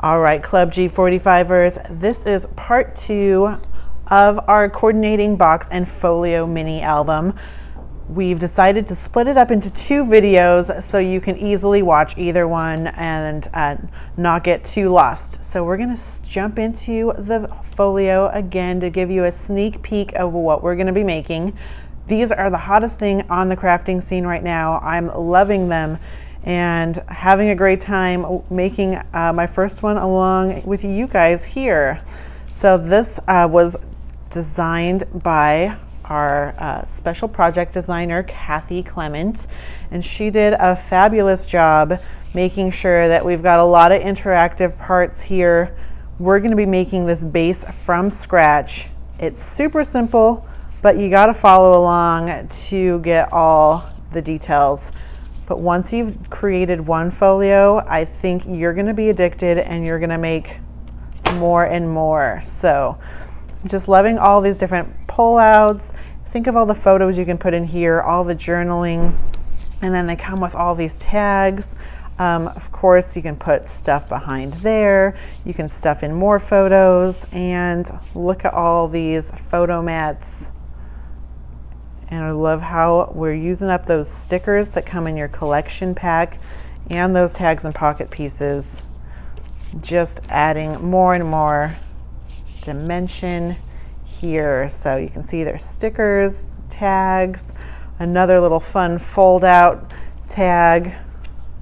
All right, Club G45ers, this is part 2 of our coordinating box and folio mini album. We've decided to split it up into 2 videos so you can easily watch either one and not get too lost. So we're going to jump into the folio again to give you a sneak peek of what we're going to be making. These are the hottest thing on the crafting scene right now. I'm loving them and having a great time making my first one along with you guys here. So this was designed by our special project designer, Clement, and she did a fabulous job making sure that we've got a lot of interactive parts here. We're going to be making this base from scratch. It's super simple, but you got to follow along to get all the details. But once you've created one folio, I think you're going to be addicted and you're going to make more and more. So just loving all these different pullouts. Think of all the photos you can put in here, all the journaling, and then they come with all these tags. Of course, you can put stuff behind there. You can stuff in more photos, and look at all these photo mats. And I love how we're using up those stickers that come in your collection pack and those tags and pocket pieces. Just adding more and more dimension here. So you can see there's stickers, tags, another little fun fold out tag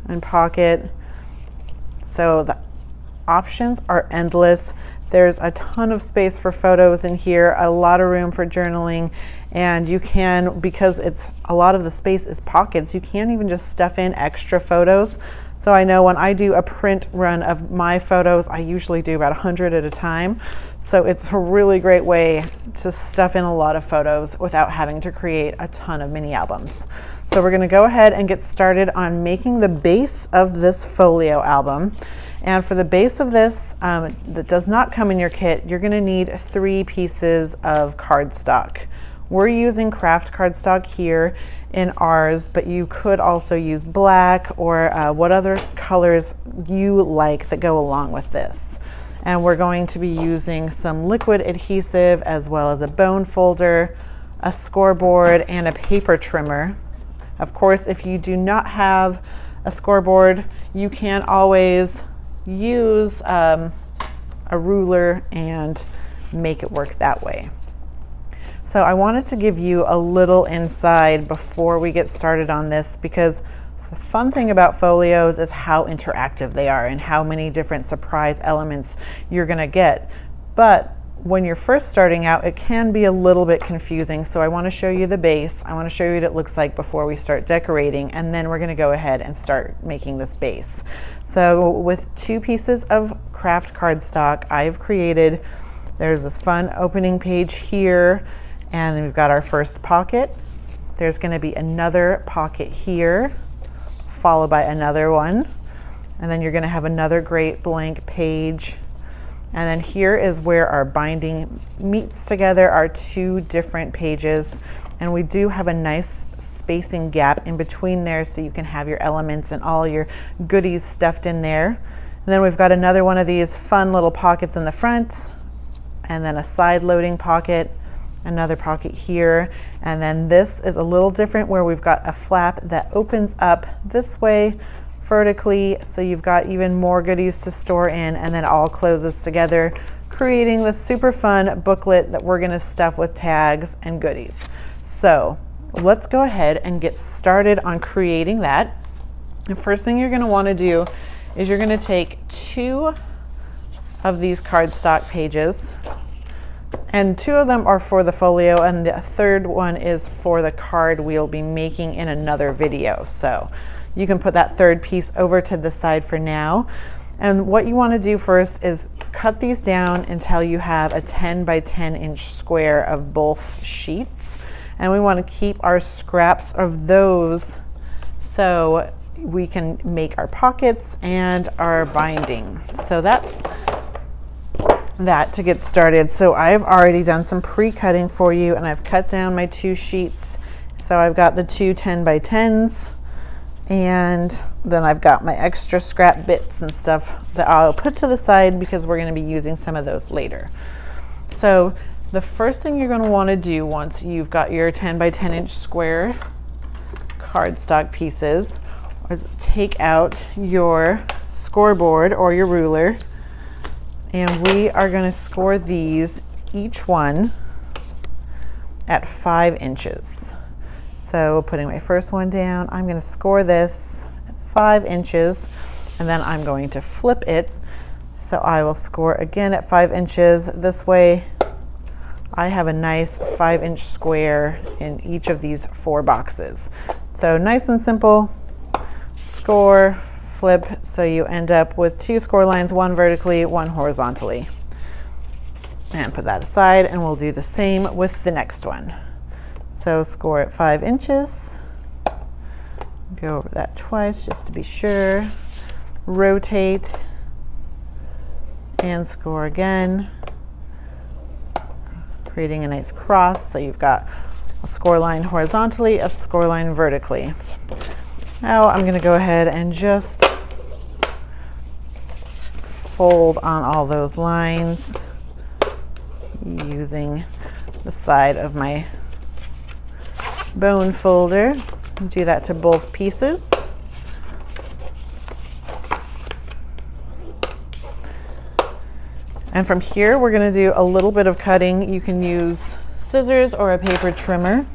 and pocket. So the options are endless. There's a ton of space for photos in here, a lot of room for journaling, and you can, because it's a lot of the space is pockets, you can even just stuff in extra photos. So I know when I do a print run of my photos, I usually do about 100 at a time. So it's a really great way to stuff in a lot of photos without having to create a ton of mini albums. So we're going to go ahead and get started on making the base of this folio album. And for the base of this, that does not come in your kit, you're going to need 3 pieces of cardstock. We're using craft cardstock here in ours, but you could also use black or what other colors you like that go along with this. And we're going to be using some liquid adhesive as well as a bone folder, a scoreboard, and a paper trimmer. Of course, if you do not have a scoreboard, you can always use a ruler and make it work that way. So I wanted to give you a little inside before we get started on this, because the fun thing about folios is how interactive they are and how many different surprise elements you're going to get. But when you're first starting out, it can be a little bit confusing. So I want to show you the base. I want to show you what it looks like before we start decorating, and then we're going to go ahead and start making this base. So with 2 pieces of craft cardstock, I've created, there's this fun opening page here, and then we've got our first pocket. There's going to be another pocket here, followed by another one, and then you're going to have another great blank page. And then here is where our binding meets together our 2 different pages. And we do have a nice spacing gap in between there so you can have your elements and all your goodies stuffed in there. And then we've got another one of these fun little pockets in the front, and then a side loading pocket, another pocket here. And then this is a little different where we've got a flap that opens up this way vertically, so you've got even more goodies to store in, and then all closes together, creating this super fun booklet that we're going to stuff with tags and goodies. So let's go ahead and get started on creating that. The first thing you're going to want to do is you're going to take 2 of these cardstock pages, and 2 of them are for the folio, and the third one is for the card we'll be making in another video. So you can put that third piece over to the side for now. And what you want to do first is cut these down until you have a 10 by 10 inch square of both sheets. And we want to keep our scraps of those so we can make our pockets and our binding. So that's that to get started. So I've already done some pre-cutting for you, and I've cut down my 2 sheets. So I've got the 2 10 by 10s. And then I've got my extra scrap bits and stuff that I'll put to the side because we're going to be using some of those later. So the first thing you're going to want to do once you've got your 10 by 10 inch square cardstock pieces is take out your scoreboard or your ruler, and we are going to score these each one at 5 inches. So putting my first one down, I'm going to score this at 5 inches, and then I'm going to flip it. So I will score again at 5 inches. This way I have a nice 5-inch square in each of these 4 boxes. So nice and simple, score, flip, so you end up with 2 score lines, 1 vertically, 1 horizontally. And put that aside, and we'll do the same with the next one. So score at 5 inches, go over that twice just to be sure, rotate, and score again, creating a nice cross. So you've got a score line horizontally, a score line vertically. Now I'm going to go ahead and just fold on all those lines using the side of my bone folder. Do that to both pieces. And from here, we're going to do a little bit of cutting. You can use scissors or a paper trimmer,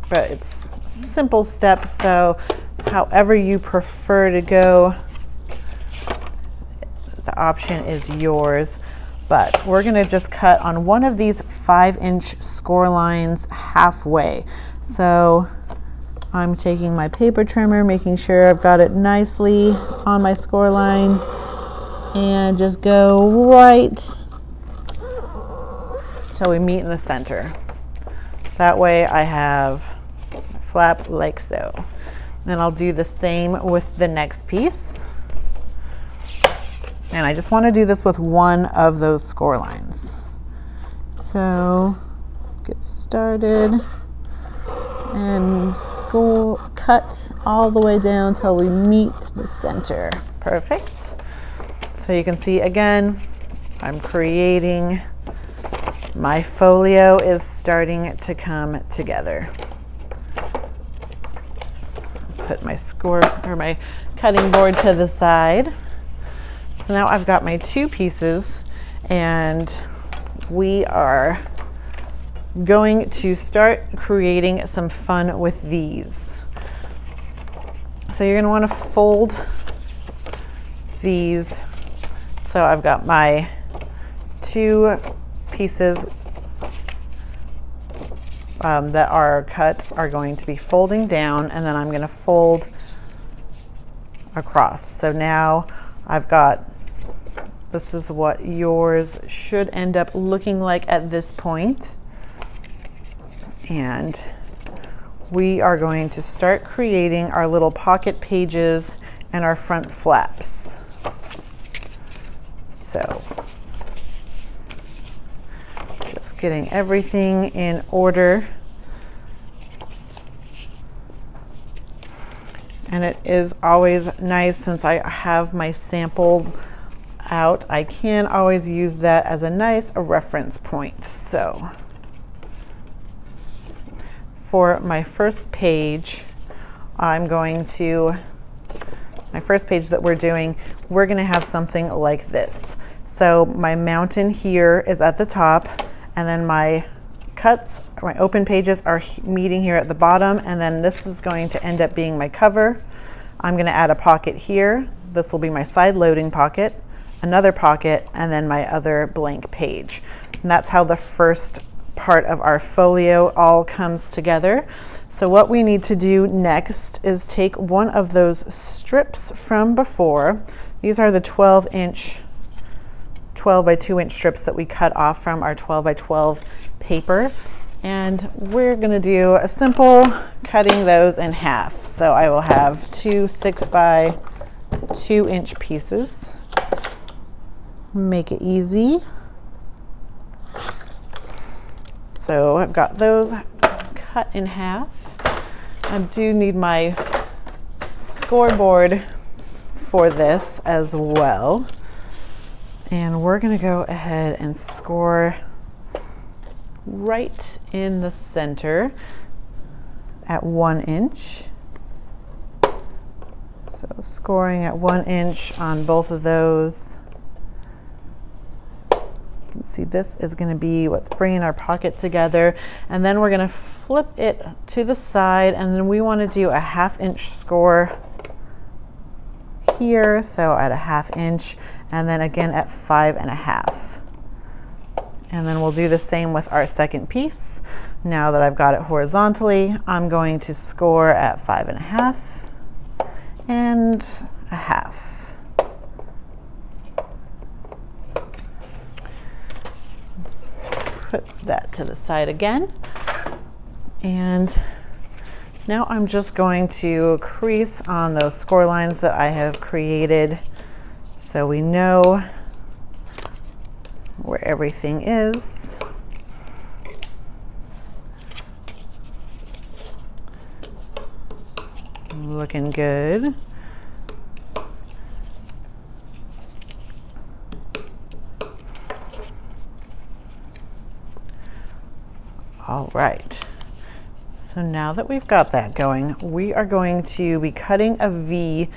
but it's a simple step, so however you prefer to go, the option is yours. But we're going to just cut on one of these 5-inch score lines halfway. So I'm taking my paper trimmer, making sure I've got it nicely on my score line, and just go right till we meet in the center. That way I have a flap like so. Then I'll do the same with the next piece. And I just want to do this with one of those score lines. So get started and cut all the way down till we meet the center. Perfect. So you can see again, I'm creating, my folio is starting to come together. Put my my cutting board to the side. So now I've got my 2 pieces, and we are going to start creating some fun with these. So you're going to want to fold these. So I've got my 2 pieces that are cut are going to be folding down, and then I'm going to fold across. So now I've got, this is what yours should end up looking like at this point. And we are going to start creating our little pocket pages and our front flaps. So just getting everything in order. And it is always nice, since I have my sample out, I can always use that as a nice reference point. So for my first page, my first page that we're doing, we're going to have something like this. So my mountain here is at the top, and then my cuts, my open pages are meeting here at the bottom, and then this is going to end up being my cover. I'm going to add a pocket here. This will be my side loading pocket, another pocket, and then my other blank page. And that's how the first part of our folio all comes together. So what we need to do next is take one of those strips from before. These are the 12 by 2 inch strips that we cut off from our 12 by 12 paper, and we're going to do a simple cutting those in half. So I will have 2 6 by 2 inch pieces. Make it easy. So I've got those cut in half. I do need my scoreboard for this as well. And we're going to go ahead and score right in the center at 1 inch. So scoring at 1 inch on both of those. You can see this is going to be what's bringing our pocket together. And then we're going to flip it to the side, and then we want to do a 1/2 inch score here, so at a 1/2 inch, and then again at 5.5. And then we'll do the same with our second piece. Now that I've got it horizontally, I'm going to score at 5.5 and 1/2. Put that to the side again. And now I'm just going to crease on those score lines that I have created so we know where everything is. Looking good. All right. So now that we've got that going, we are going to be cutting a V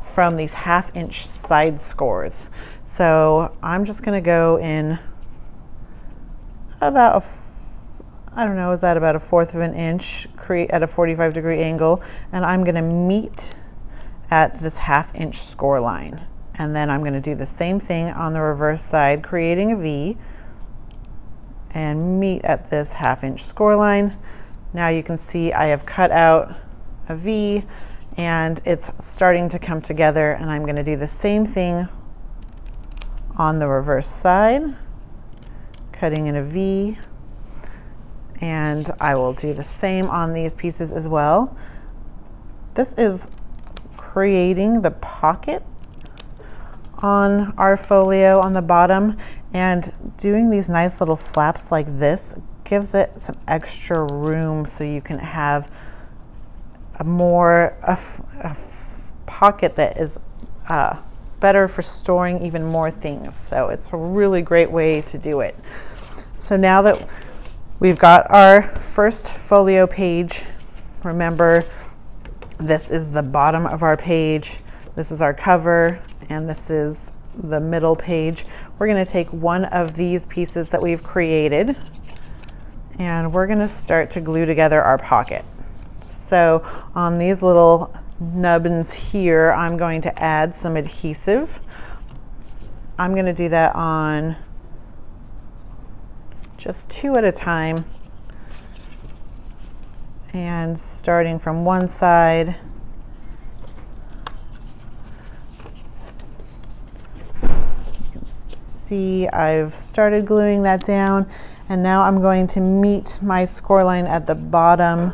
from these 1/2 inch side scores. So I'm just going to go in about I don't know, is that about 1/4 of an inch, create at a 45-degree angle, and I'm going to meet at this 1/2 inch score line. And then I'm going to do the same thing on the reverse side, creating a V and meet at this 1/2 inch score line. Now you can see I have cut out a V and it's starting to come together, and I'm going to do the same thing on the reverse side, cutting in a V, and I will do the same on these pieces as well. This is creating the pocket on our folio on the bottom, and doing these nice little flaps like this gives it some extra room so you can have a pocket that is better for storing even more things. So it's a really great way to do it. So now that we've got our first folio page, remember this is the bottom of our page, this is our cover, and this is the middle page. We're going to take one of these pieces that we've created and we're going to start to glue together our pocket. So on these little nubbins here, I'm going to add some adhesive. I'm going to do that on just 2 at a time, and starting from one side. You can see I've started gluing that down, and now I'm going to meet my score line at the bottom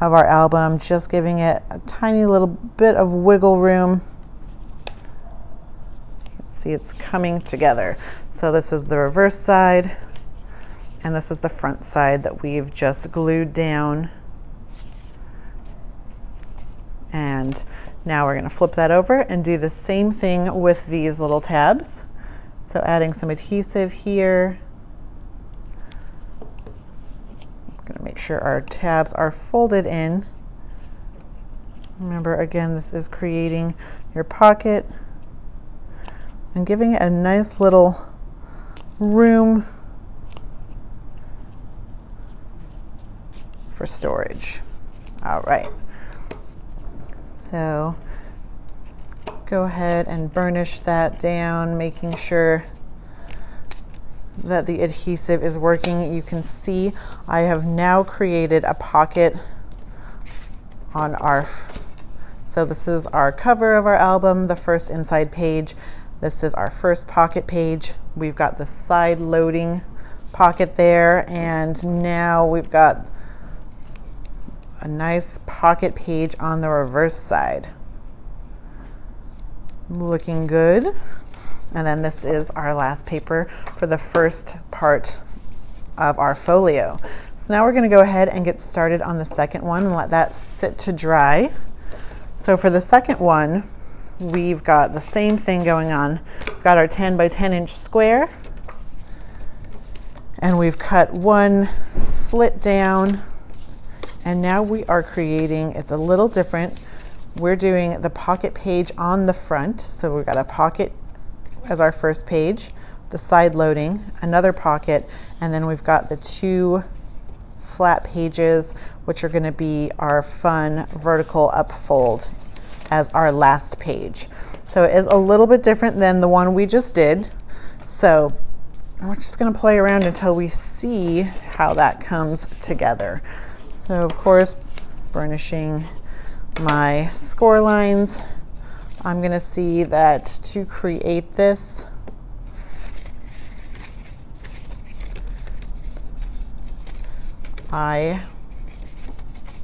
of our album, just giving it a tiny little bit of wiggle room. You can see it's coming together. So this is the reverse side, and this is the front side that we've just glued down. And now we're going to flip that over and do the same thing with these little tabs. So adding some adhesive here. Going to make sure our tabs are folded in. Remember, again, this is creating your pocket and giving it a nice little room for storage. All right. So go ahead and burnish that down, making sure that the adhesive is working. You can see I have now created a pocket on our, so this is our cover of our album, the first inside page. This is our first pocket page. We've got the side loading pocket there, and now we've got a nice pocket page on the reverse side. Looking good. And then this is our last paper for the first part of our folio. So now we're going to go ahead and get started on the second one and let that sit to dry. So for the second one, we've got the same thing going on. We've got our 10 by 10 inch square, and we've cut one slit down, and now we are creating, it's a little different. We're doing the pocket page on the front. So we've got a pocket as our first page, the side loading, another pocket, and then we've got the two flat pages, which are going to be our fun vertical upfold as our last page. So it is a little bit different than the one we just did. So we're just going to play around until we see how that comes together. So of course, burnishing my score lines. I'm going to see that to create this,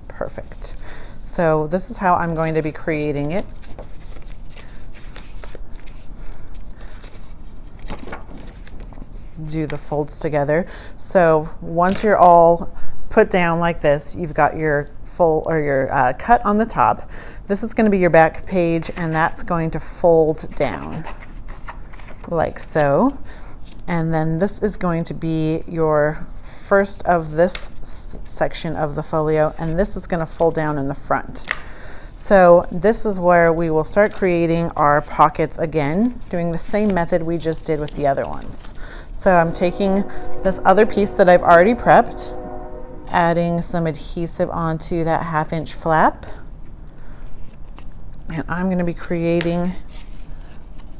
perfect. So this is how I'm going to be creating it. Do the folds together. So once you're all put down like this, you've got your fold or your cut on the top. This is going to be your back page, and that's going to fold down like so. And then this is going to be your first of this section of the folio, and this is going to fold down in the front. So this is where we will start creating our pockets again, doing the same method we just did with the other ones. So I'm taking this other piece that I've already prepped, adding some adhesive onto that 1/2 inch flap, and I'm going to be creating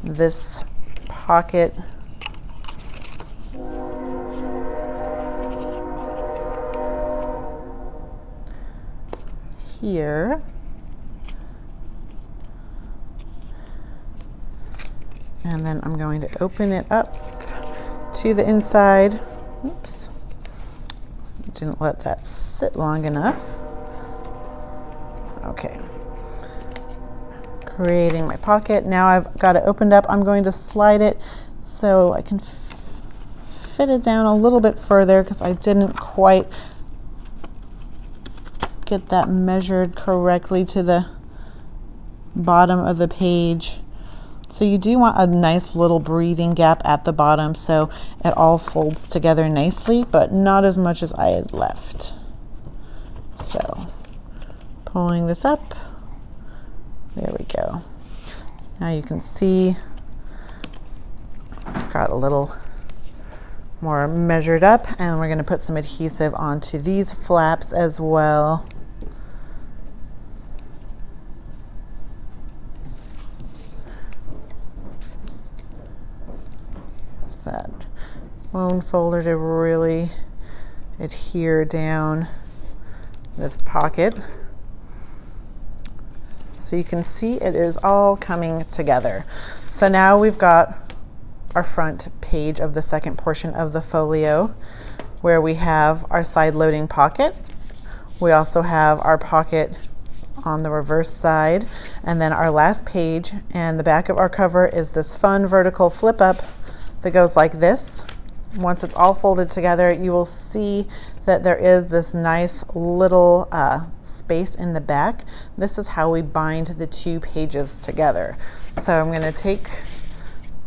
this pocket here, and then I'm going to open it up to the inside. Oops, didn't let that sit long enough. Okay, creating my pocket. Now I've got it opened up. I'm going to slide it so I can fit it down a little bit further because I didn't quite get that measured correctly to the bottom of the page. So you do want a nice little breathing gap at the bottom so it all folds together nicely, but not as much as I had left. So pulling this up, there we go. So now you can see I've got a little more measured up, and we're going to put some adhesive onto these flaps as well. That bone folder to really adhere down this pocket. So you can see it is all coming together. So now we've got our front page of the second portion of the folio, where we have our side loading pocket. We also have our pocket on the reverse side, and then our last page and the back of our cover is this fun vertical flip up that goes like this. Once it's all folded together, you will see that there is this nice little space in the back. This is how we bind the two pages together. So I'm going to take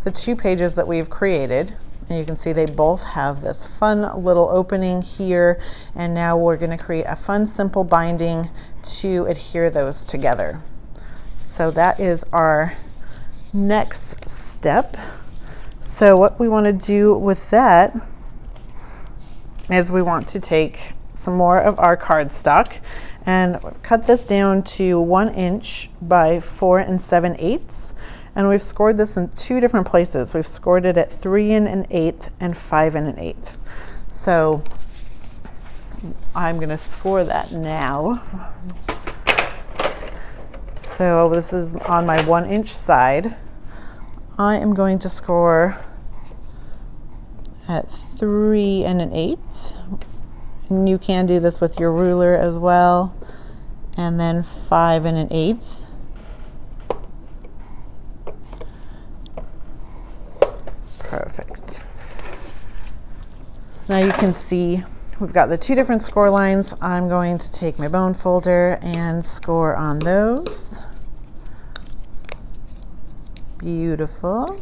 the two pages that we've created, and you can see they both have this fun little opening here, and now we're going to create a fun simple binding to adhere those together. So that is our next step. So what we want to do with that is we want to take some more of our cardstock, and we've cut this down to 1 inch by 4 7/8, and we've scored this in two different places. We've scored it at 3 1/8 and 5 1/8. So I'm going to score that now. So this is on my 1 inch side. I am going to score at 3 1/8. And you can do this with your ruler as well. And then 5 1/8. Perfect. So now you can see we've got the two different score lines. I'm going to take my bone folder and score on those. Beautiful.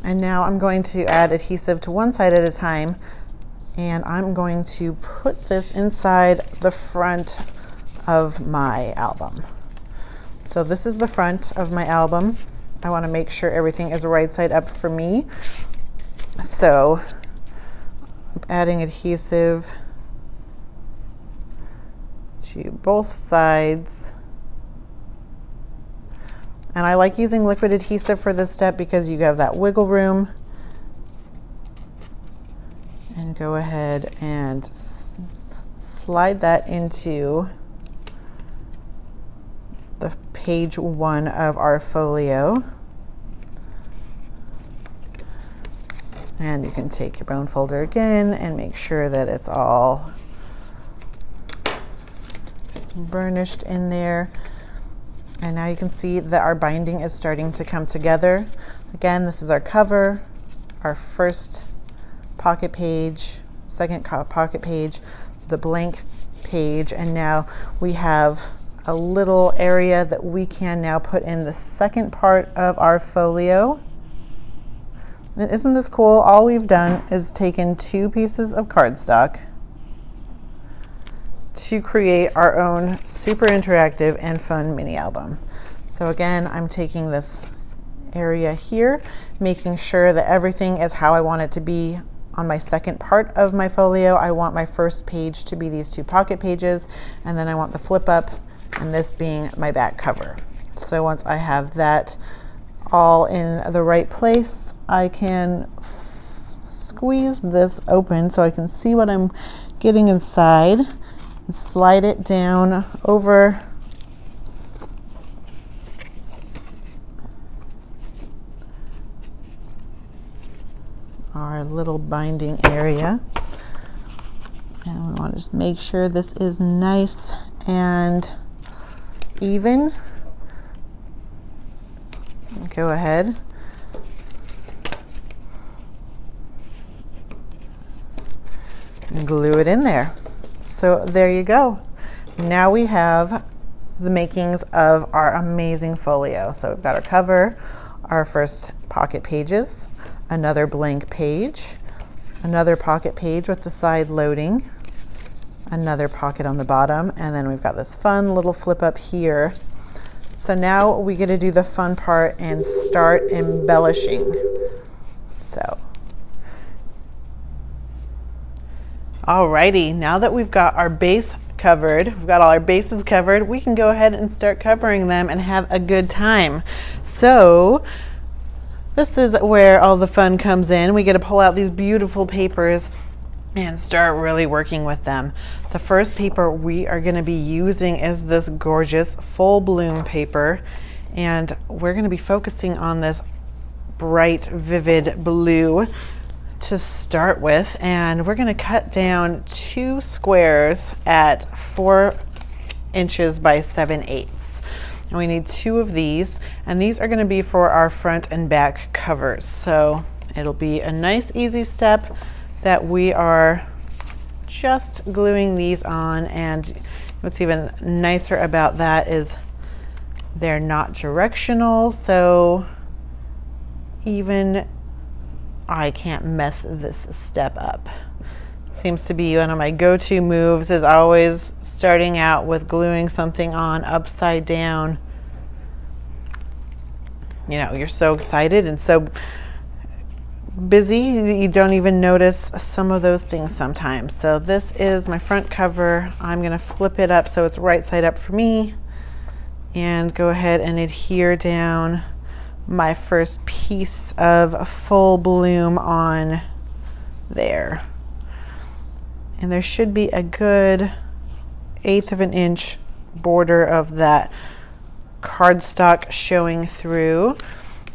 And now I'm going to add adhesive to one side at a time, and I'm going to put this inside the front of my album. So this is the front of my album. I want to make sure everything is right side up for me. So I'm adding adhesive to both sides. And I like using liquid adhesive for this step because you have that wiggle room. And go ahead and slide that into the page 1 of our folio. And you can take your bone folder again and make sure that it's all burnished in there. And now you can see that our binding is starting to come together. Again, this is our cover, our first pocket page, second pocket page, the blank page, and now we have a little area that we can now put in the second part of our folio. And isn't this cool? All we've done is taken 2 pieces of cardstock to create our own super interactive and fun mini album. So again, I'm taking this area here, making sure that everything is how I want it to be on my second part of my folio. I want my first page to be these 2 pocket pages, and then I want the flip up and this being my back cover. So once I have that all in the right place, I can squeeze this open so I can see what I'm getting inside. Slide it down over our little binding area. And we want to just make sure this is nice and even. Go ahead and glue it in there. So there you go. Now we have the makings of our amazing folio. So we've got our cover, our first pocket pages, another blank page, another pocket page with the side loading, another pocket on the bottom, and then we've got this fun little flip up here. So now we get to do the fun part and start embellishing. So alrighty, now that we've got our base covered, we've got all our bases covered, we can go ahead and start covering them and have a good time. So this is where all the fun comes in. We get to pull out these beautiful papers and start really working with them. The first paper we are going to be using is this gorgeous full bloom paper, and we're going to be focusing on this bright, vivid blue to start with, and we're going to cut down 2 squares at 4 inches by 7/8. And we need 2 of these, and these are going to be for our front and back covers. So it'll be a nice easy step that we are just gluing these on, and what's even nicer about that is they're not directional, so even I can't mess this step up. Seems to be one of my go-to moves, is always starting out with gluing something on upside down. You know, you're so excited and so busy you don't even notice some of those things sometimes. So this is my front cover. I'm going to flip it up so it's right side up for me, and go ahead and adhere down my first piece of full bloom on there. And there should be a good 1/8 of an inch border of that cardstock showing through.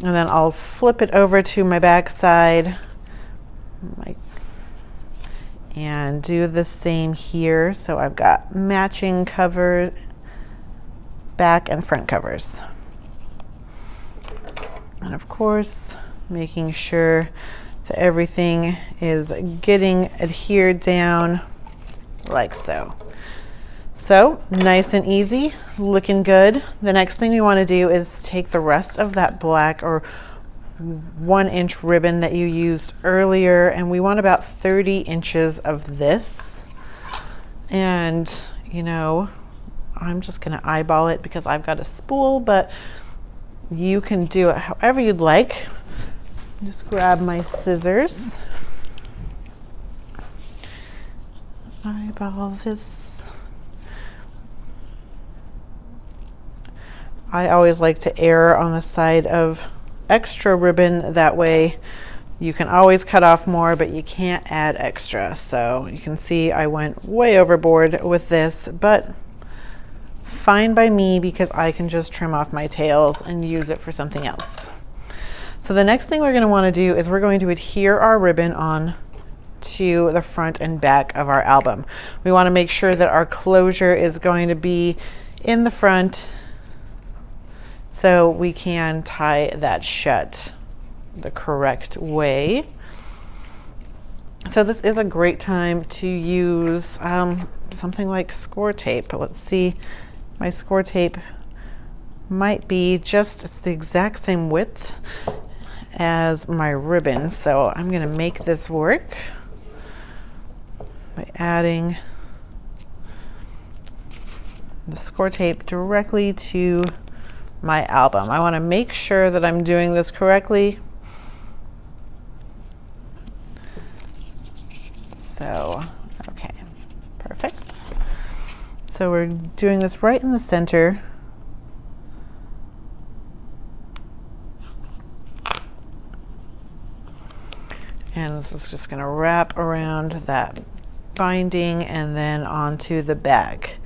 And then I'll flip it over to my back side and do the same here. So I've got matching cover, back and front covers. And of course, making sure that everything is getting adhered down like so. So nice and easy, looking good. The next thing we want to do is take the rest of that black or 1-inch ribbon that you used earlier, and we want about 30 inches of this. And you know, I'm just going to eyeball it because I've got a spool, but you can do it however you'd like. Just grab my scissors, eyeball this. I always like to err on the side of extra ribbon. That way you can always cut off more, but you can't add extra. So you can see I went way overboard with this, but fine by me because I can just trim off my tails and use it for something else. So the next thing we're going to want to do is we're going to adhere our ribbon on to the front and back of our album. We want to make sure that our closure is going to be in the front so we can tie that shut the correct way. So this is a great time to use something like score tape. Let's see, my score tape might be just the exact same width as my ribbon. So I'm going to make this work by adding the score tape directly to my album. I want to make sure that I'm doing this correctly. So, okay, perfect. So we're doing this right in the center. And this is just going to wrap around that binding and then onto the back.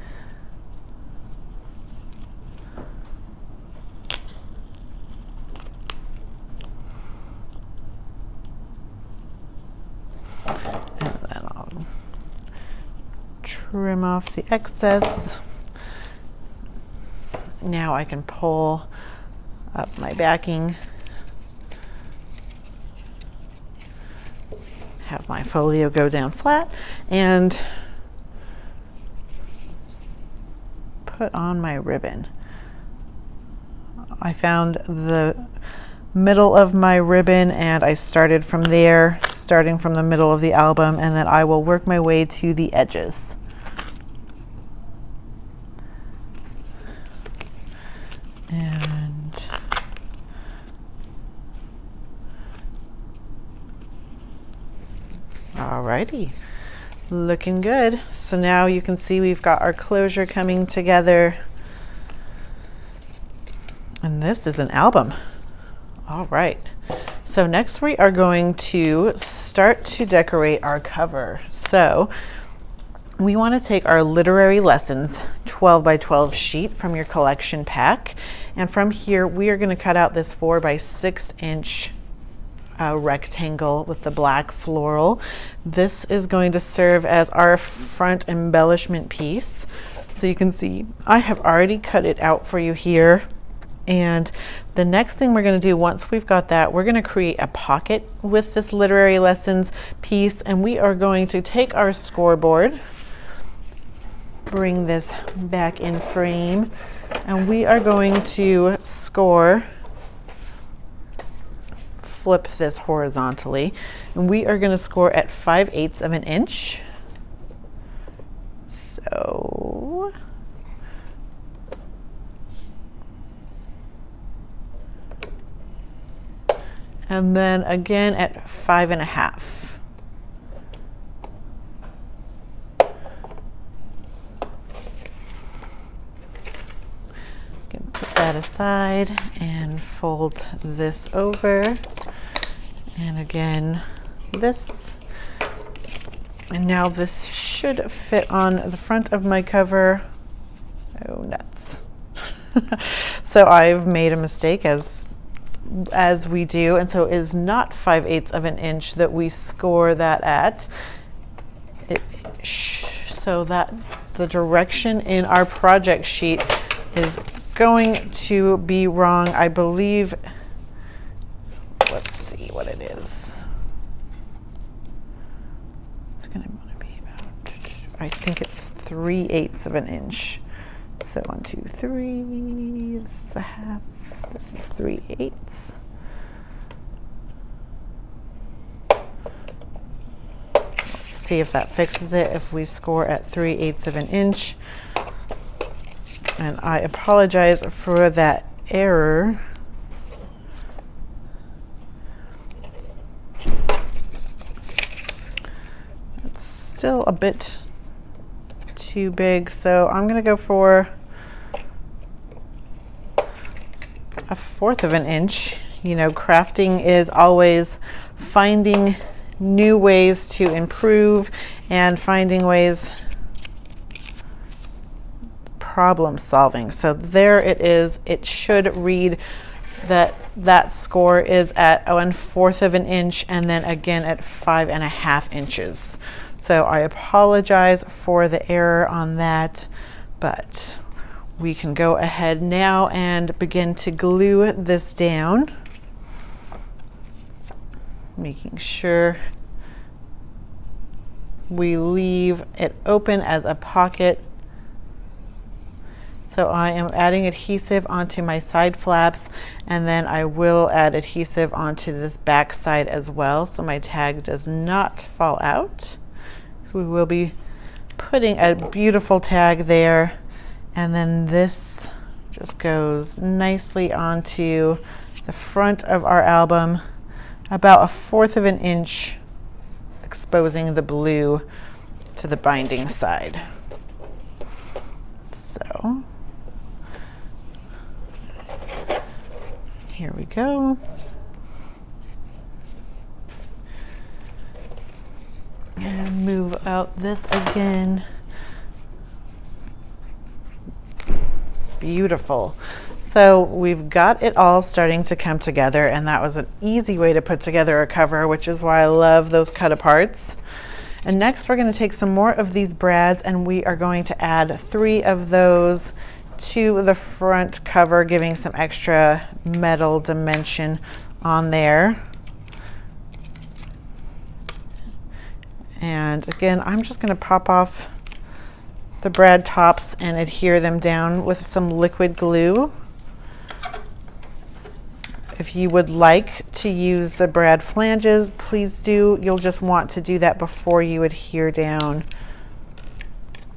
And then I'll trim off the excess. Now I can pull up my backing. Have my folio go down flat and put on my ribbon. I found the middle of my ribbon and I started from there, starting from the middle of the album, and then I will work my way to the edges. And alrighty, looking good. So now you can see we've got our closure coming together. And this is an album. All right. So next we are going to start to decorate our cover. So we want to take our literary lessons 12 by 12 sheet from your collection pack. And from here, we are going to cut out this 4 by 6 inch rectangle with the black floral. This is going to serve as our front embellishment piece. So you can see I have already cut it out for you here. And the next thing we're going to do once we've got that, we're going to create a pocket with this literary lessons piece, and we are going to take our scoreboard, bring this back in frame, and we are going to score, flip this horizontally, and we are going to score at 5/8 of an inch. So and then again at 5.5. Can put that aside and fold this over, and again this, and now this should fit on the front of my cover. Oh, nuts. So I've made a mistake as we do, and so it is not 5/8 of an inch that we score that at. So that the direction in our project sheet is going to be wrong, I believe. Let's see what it is. It's going to want to be about I think it's 3/8 of an inch. So 1, 2, 3, this is a half, this is 3/8. Let's see if that fixes it, if we score at 3/8 of an inch. And I apologize for that error. It's still a bit too big, so I'm gonna go for 1/4 of an inch. You know, crafting is always finding new ways to improve and finding ways, problem solving. So there it is. It should read that that score is at 1/4 of an inch, and then again at 5.5 inches. So I apologize for the error on that, but we can go ahead now and begin to glue this down, making sure we leave it open as a pocket. So I am adding adhesive onto my side flaps, and then I will add adhesive onto this back side as well, so my tag does not fall out. So we will be putting a beautiful tag there, and then this just goes nicely onto the front of our album, about 1/4 of an inch, exposing the blue to the binding side. So here we go. And move out this again. Beautiful. So we've got it all starting to come together, and that was an easy way to put together a cover, which is why I love those cut aparts. And next we're going to take some more of these brads, and we are going to add 3 of those to the front cover, giving some extra metal dimension on there. And again, I'm just going to pop off the brad tops and adhere them down with some liquid glue. If you would like to use the brad flanges, please do. You'll just want to do that before you adhere down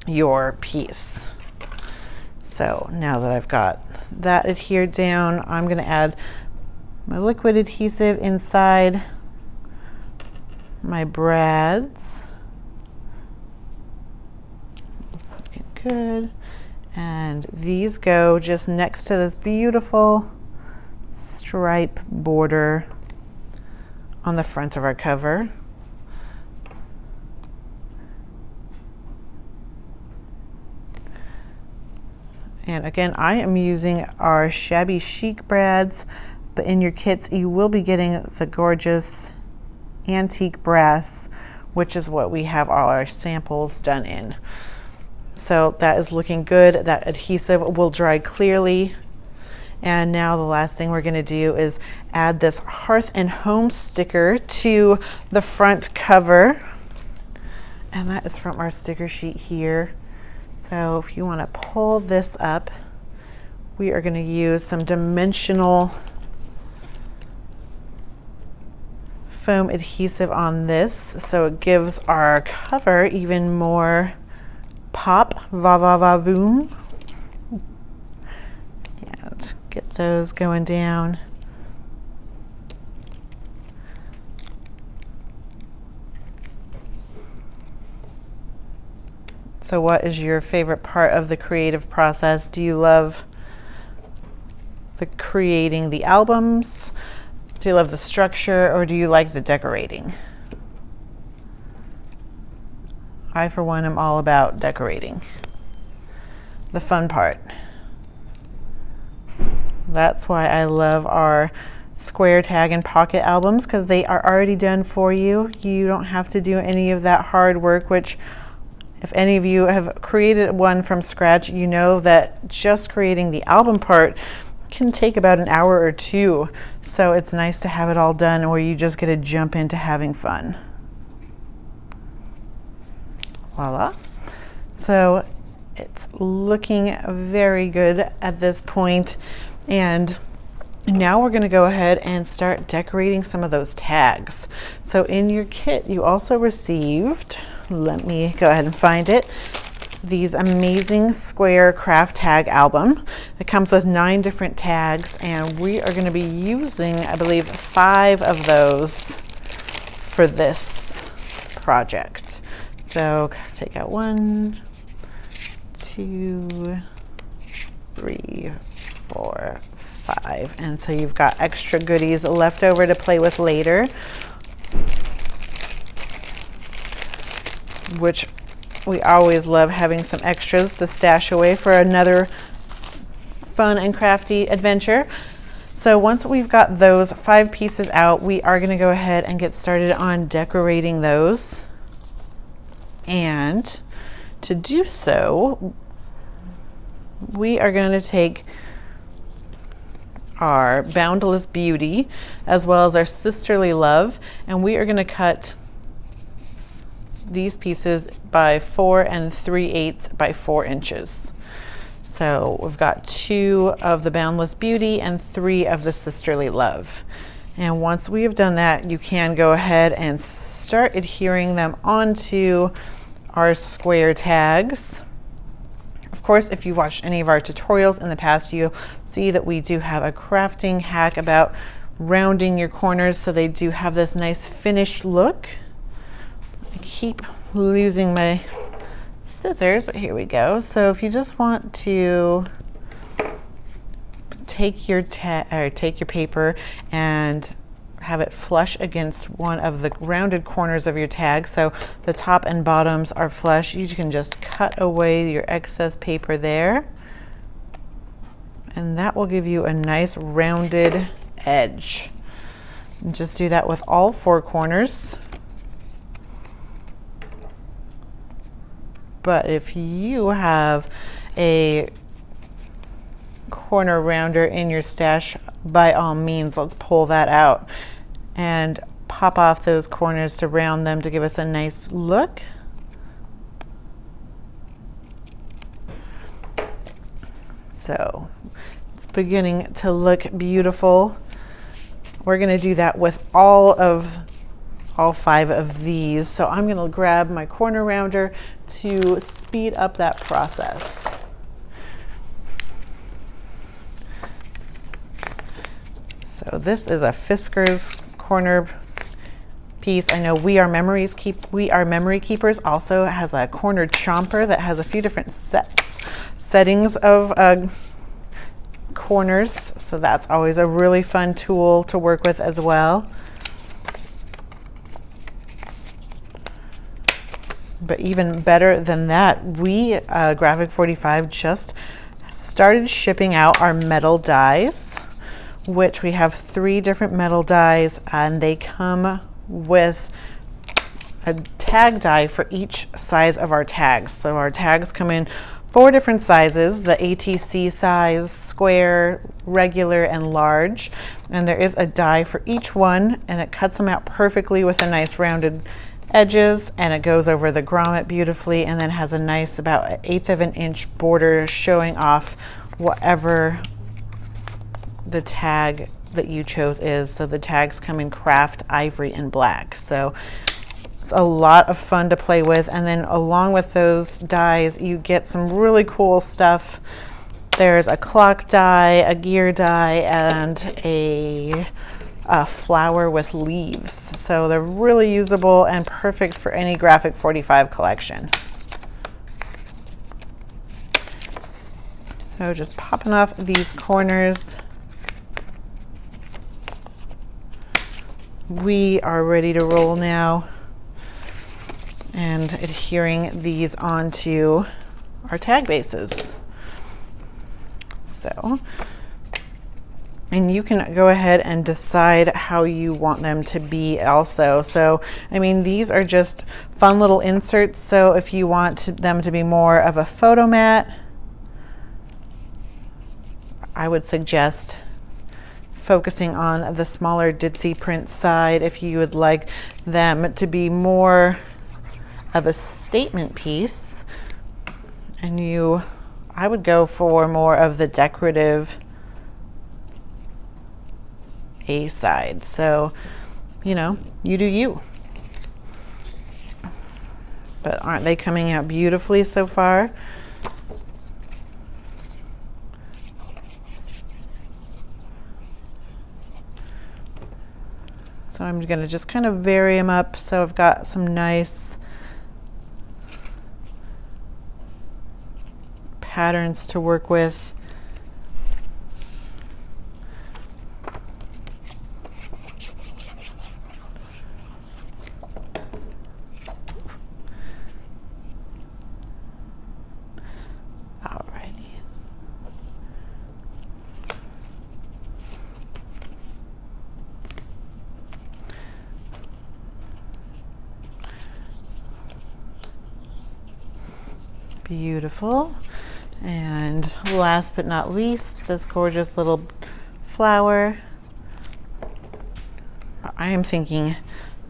your piece. So now that I've got that adhered down, I'm going to add my liquid adhesive inside my brads. Looking good. And these go just next to this beautiful stripe border on the front of our cover. And again, I am using our shabby chic brads, but in your kits you will be getting the gorgeous antique brass, which is what we have all our samples done in. So that is looking good. That adhesive will dry clearly. And now the last thing we're going to do is add this Hearth and Home sticker to the front cover. And that is from our sticker sheet here. So if you want to pull this up, we are going to use some dimensional foam adhesive on this, so it gives our cover even more pop, va-va-va-voom. And get those going down. So what is your favorite part of the creative process? Do you love the creating the albums? Do you love the structure, or do you like the decorating? I, for one, am all about decorating. The fun part. That's why I love our square tag and pocket albums, because they are already done for you. You don't have to do any of that hard work, which if any of you have created one from scratch, you know that just creating the album part can take about an hour or 2. So it's nice to have it all done where you just get to jump into having fun. Voila. So it's looking very good at this point. And now we're going to go ahead and start decorating some of those tags. So in your kit, you also received, let me go ahead and find it, these amazing square craft tag album. It comes with 9 different tags, and we are going to be using, I believe, 5 of those for this project. So take out 1, 2, 3, 4, 5, and so you've got extra goodies left over to play with later, which we always love having some extras to stash away for another fun and crafty adventure. So once we've got those 5 pieces out, we are going to go ahead and get started on decorating those. And to do so, we are going to take our Boundless Beauty as well as our Sisterly Love, and we are going to cut these pieces by 4 3/8 by 4 inches. So we've got 2 of the Boundless Beauty and 3 of the Sisterly Love. And once we have done that, you can go ahead and start adhering them onto our square tags. Of course, if you've watched any of our tutorials in the past, you'll see that we do have a crafting hack about rounding your corners so they do have this nice finished look. I keep losing my scissors, but here we go. So if you just want to take your paper and have it flush against one of the rounded corners of your tag, so the top and bottoms are flush, you can just cut away your excess paper there, and that will give you a nice rounded edge. And just do that with all 4 corners. But if you have a corner rounder in your stash, by all means, let's pull that out and pop off those corners to round them to give us a nice look. So it's beginning to look beautiful. We're going to do that with all 5 of these. So I'm going to grab my corner rounder to speed up that process. So this is a Fisker's corner piece. I know We Are Memory Keepers also has a corner chomper that has a few different settings of corners. So that's always a really fun tool to work with as well. But even better than that, we, G45, just started shipping out our metal dies, which we have 3 different metal dies, and they come with a tag die for each size of our tags. So our tags come in 4 different sizes: the ATC size, square, regular, and large. And there is a die for each one, and it cuts them out perfectly with a nice rounded edges, and it goes over the grommet beautifully, and then has a nice about 1/8 of an inch border showing off whatever the tag that you chose is. So the tags come in craft, ivory, and black. So it's a lot of fun to play with. And then along with those dies, you get some really cool stuff. There's a clock die, a gear die, and a flower with leaves. So they're really usable and perfect for any G45 collection. So just popping off these corners. We are ready to roll now and adhering these onto our tag bases. So, and you can go ahead and decide how you want them to be also. So, I mean, these are just fun little inserts. So if you want them to be more of a photo mat, I would suggest focusing on the smaller ditzy print side. If you would like them to be more of a statement piece, And I would go for more of the decorative A side. So, you know, you do you. But aren't they coming out beautifully so far? So I'm going to just kind of vary them up so I've got some nice patterns to work with. Beautiful. And last but not least, this gorgeous little flower. I am thinking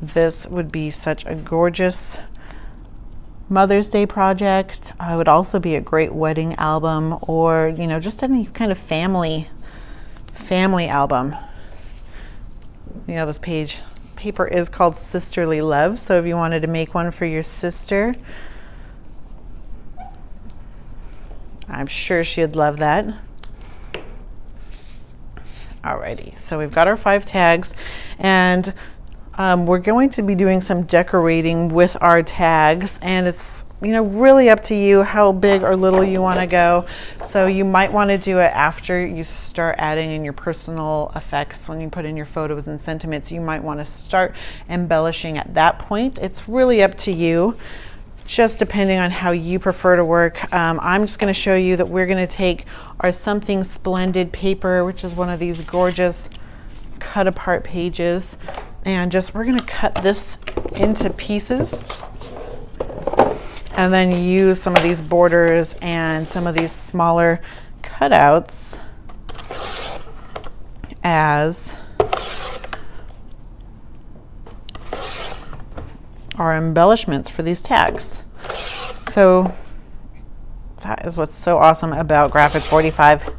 this would be such a gorgeous Mother's Day project. It would also be a great wedding album, or, you know, just any kind of family album. You know, this paper is called Sisterly Love, so if you wanted to make one for your sister, I'm sure she'd love that. Alrighty, so we've got our 5 tags, and we're going to be doing some decorating with our tags, and it's, you know, really up to you how big or little you want to go. So you might want to do it after you start adding in your personal effects. When you put in your photos and sentiments, you might want to start embellishing at that point. It's really up to you, just depending on how you prefer to work. I'm just going to show you that we're going to take our Something Splendid paper, which is one of these gorgeous cut apart pages, and we're going to cut this into pieces, and then use some of these borders and some of these smaller cutouts as our embellishments for these tags. So that is what's so awesome about Graphic 45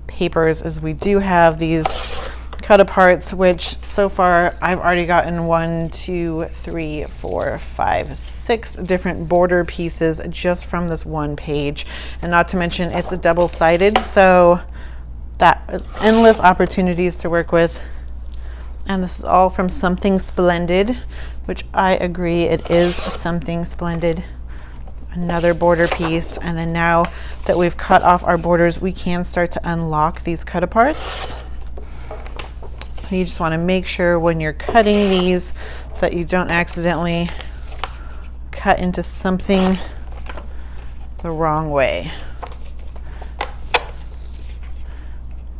papers, is we do have these cut aparts, which so far I've already gotten 1, 2, 3, 4, 5, 6 different border pieces just from this one page. And not to mention it's a double-sided, so that is endless opportunities to work with. And this is all from Something Splendid, which I agree, it is Something Splendid. Another border piece, and then now that we've cut off our borders, we can start to unlock these cut aparts. You just want to make sure when you're cutting these that you don't accidentally cut into something the wrong way.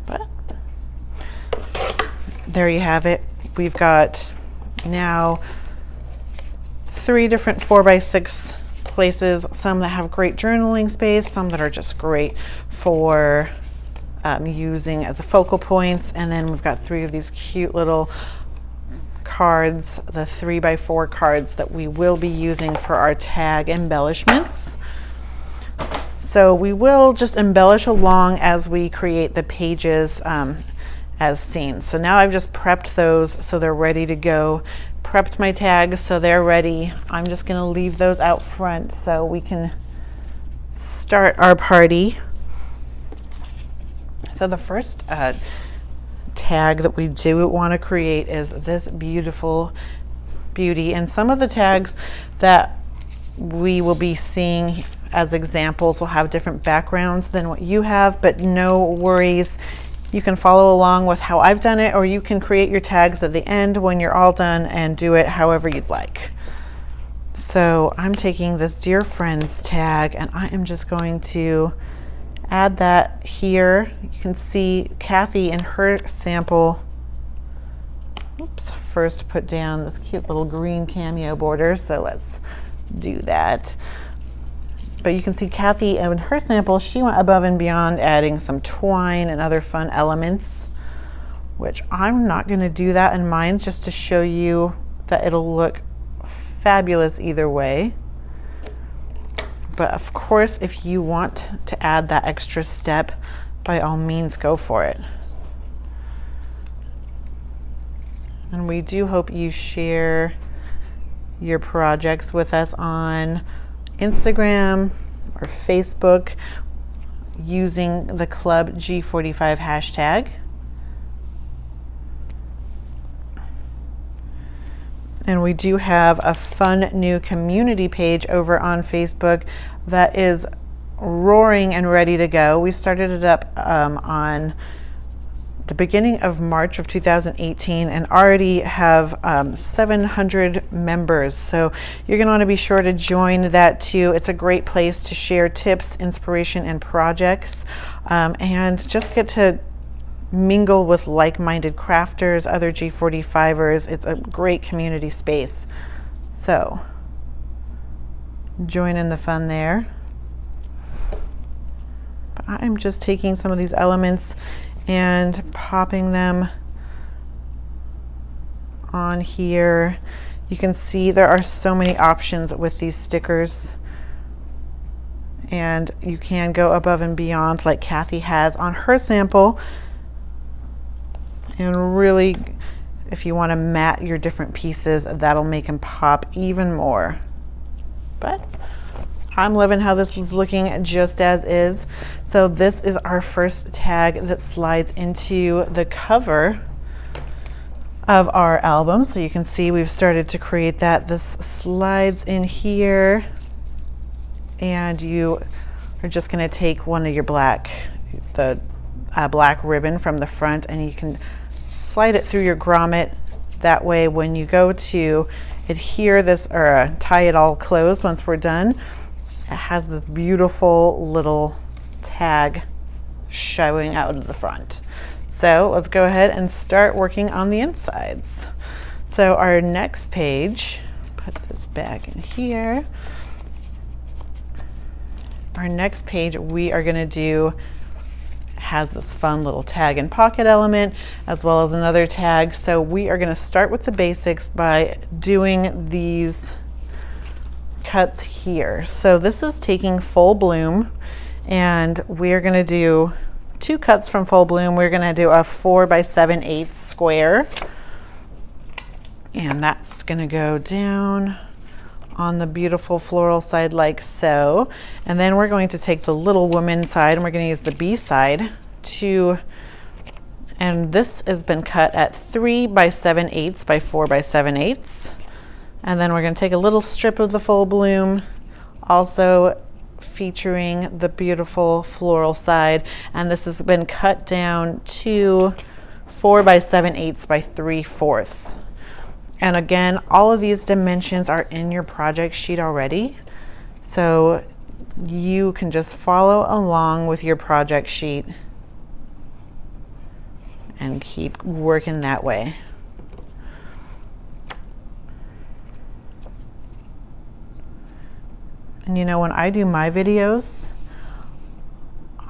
But there you have it. We've got now 3 different 4x6 places, some that have great journaling space, some that are just great for using as a focal points, and then we've got 3 of these cute little cards, the 3x4 cards that we will be using for our tag embellishments. So we will just embellish along as we create the pages as seen. So now I've just prepped those so they're ready to go. Prepped my tags so they're ready. I'm just going to leave those out front so we can start our party. So the first tag that we do want to create is this beautiful beauty, and some of the tags that we will be seeing as examples will have different backgrounds than what you have, but no worries. You can follow along with how I've done it, or you can create your tags at the end when you're all done and do it however you'd like. So I'm taking this Dear Friends tag, and I am just going to add that here. You can see Kathy in her sample. Oops, first put down this cute little green cameo border, so let's do that. But you can see Kathy in her sample, she went above and beyond, adding some twine and other fun elements, which I'm not going to do that in mine, just to show you that it'll look fabulous either way. But of course, if you want to add that extra step, by all means, go for it. And we do hope you share your projects with us on Instagram or Facebook using the Club G45 hashtag. And we do have a fun new community page over on Facebook that is roaring and ready to go. We started it up on the beginning of March of 2018 and already have 700 members. So you're going to want to be sure to join that too. It's a great place to share tips, inspiration, and projects, and just get to mingle with like-minded crafters, other G45ers. It's a great community space. So join in the fun there. But I'm just taking some of these elements and popping them on here. You can see there are so many options with these stickers, and you can go above and beyond like Kathy has on her sample. And really, if you want to mat your different pieces, that'll make them pop even more. But I'm loving how this is looking just as is. So this is our first tag that slides into the cover of our album. So you can see we've started to create that. This slides in here, and you are just going to take one of your black ribbon from the front, and you can slide it through your grommet. That way when you go to adhere this or tie it all closed, once we're done, it has this beautiful little tag showing out of the front. So let's go ahead and start working on the insides. So our next page, put this back in here. Our next page we are going to do has this fun little tag and pocket element, as well as another tag. So we are going to start with the basics by doing these cuts here. So this is taking Full Bloom, and we're going to do 2 cuts from Full Bloom. We're going to do a 4 by 7/8 square, and that's going to go down on the beautiful floral side like so. And then we're going to take the little woman side, and we're going to use the B side and this has been cut at 3 by 7/8 by 4 by 7/8. And then we're going to take a little strip of the Full Bloom, also featuring the beautiful floral side, and this has been cut down to 4 by 7/8 by 3/4. And again, all of these dimensions are in your project sheet already, so you can just follow along with your project sheet and keep working that way. And you know, when I do my videos,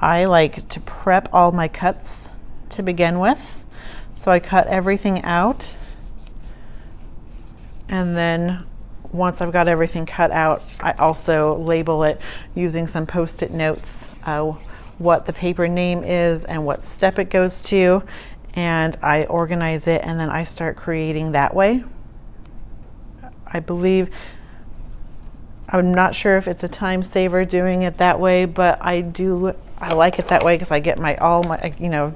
I like to prep all my cuts to begin with. So I cut everything out, and then once I've got everything cut out, I also label it using some post-it notes, what the paper name is and what step it goes to, and I organize it, and then I start creating that way. I'm not sure if it's a time saver doing it that way, but I like it that way because I get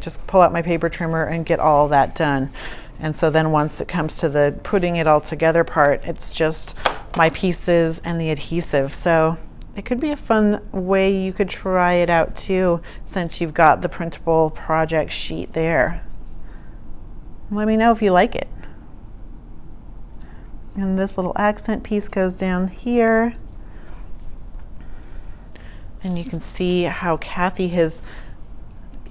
just pull out my paper trimmer and get all that done. And so then once it comes to the putting it all together part, it's just my pieces and the adhesive. So it could be a fun way you could try it out too, since you've got the printable project sheet there. Let me know if you like it. And this little accent piece goes down here. And you can see how Kathy has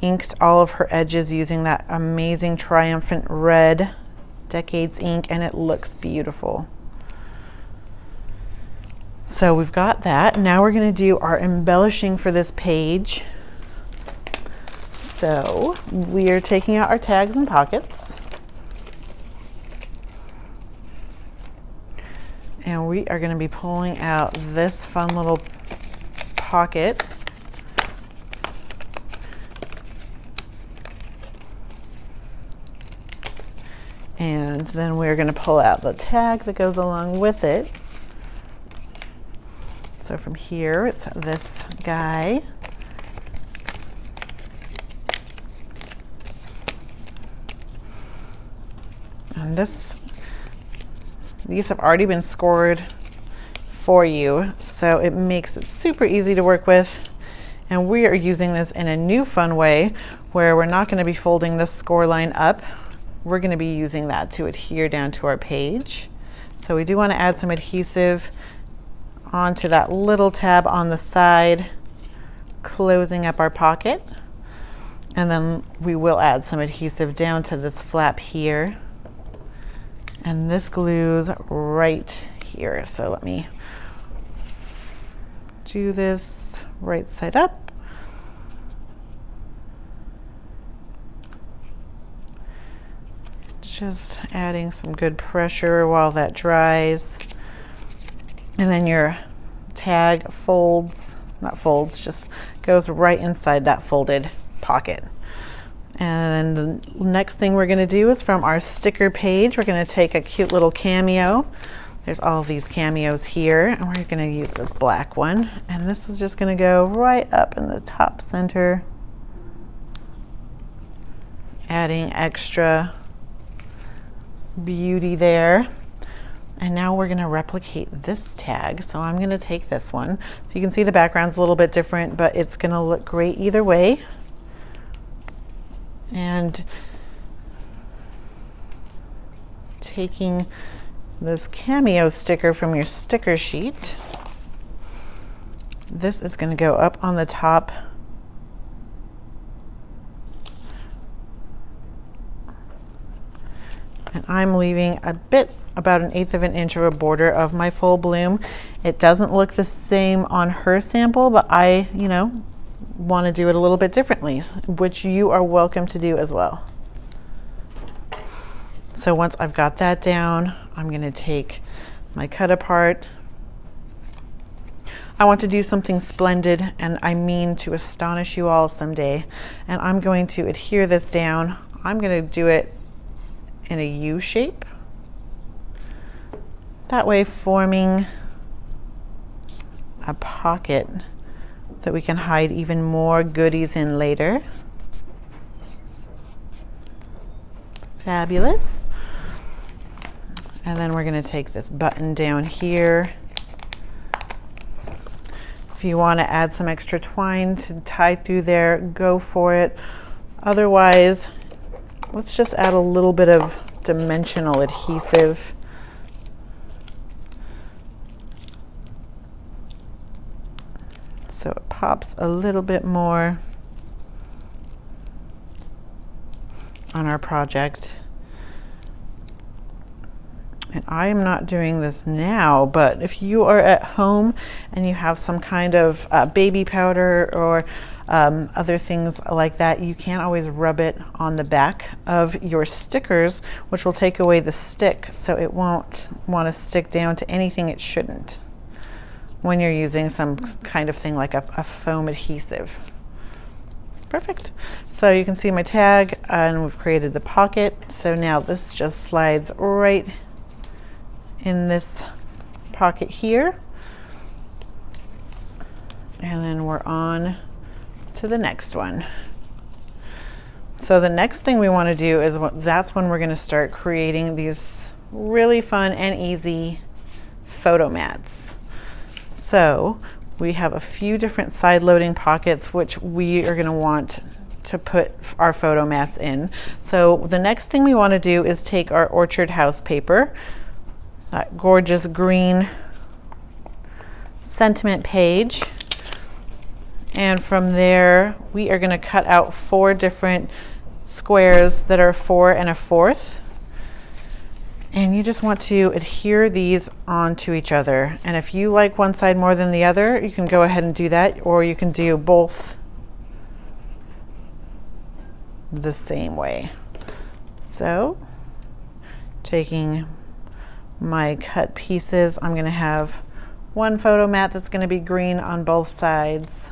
inked all of her edges using that amazing Triumphant Red Decades ink, and it looks beautiful. So we've got that. Now we're going to do our embellishing for this page. So we are taking out our tags and pockets, and we are going to be pulling out this fun little pocket. And then we're going to pull out the tag that goes along with it. So from here, it's this guy. And these have already been scored for you, so it makes it super easy to work with. And we are using this in a new fun way where we're not going to be folding this score line up. We're going to be using that to adhere down to our page. So we do want to add some adhesive onto that little tab on the side, closing up our pocket. And then we will add some adhesive down to this flap here. And this glues right here. So let me do this right side up. Just adding some good pressure while that dries. And then your tag just goes right inside that folded pocket. And the next thing we're going to do is from our sticker page, we're going to take a cute little cameo. There's all of these cameos here, and we're going to use this black one. And this is just going to go right up in the top center, adding extra beauty there. And now we're going to replicate this tag. So I'm going to take this one. So you can see the background's a little bit different, but it's going to look great either way. And taking this cameo sticker from your sticker sheet, this is going to go up on the top and I'm leaving about 1/8 of an inch of a border of my full bloom. It doesn't look the same on her sample, but I, want to do it a little bit differently, which you are welcome to do as well. So once I've got that down, I'm going to take my cut apart. I want to do something splendid, and I mean to astonish you all someday. And I'm going to adhere this down. I'm going to do it in a U shape. That way forming a pocket that we can hide even more goodies in later. Fabulous. And then we're going to take this button down here. If you want to add some extra twine to tie through there, go for it. Otherwise, let's just add a little bit of dimensional adhesive. So it pops a little bit more on our project. And I am not doing this now, but if you are at home and you have some kind of baby powder or other things like that, you can always rub it on the back of your stickers, which will take away the stick, so it won't want to stick down to anything it shouldn't when you're using some kind of thing like a foam adhesive. Perfect. So you can see my tag, and we've created the pocket. So now this just slides right in this pocket here. And then we're on to the next one. So the next thing we want to do is that's when we're going to start creating these really fun and easy photo mats. So we have a few different side loading pockets which we are going to want to put our photo mats in. So the next thing we want to do is take our Orchard House paper, that gorgeous green sentiment page, and from there we are going to cut out 4 different squares that are 4 1/4. And you just want to adhere these onto each other. And if you like one side more than the other, you can go ahead and do that, or you can do both the same way. So taking my cut pieces, I'm going to have one photo mat that's going to be green on both sides.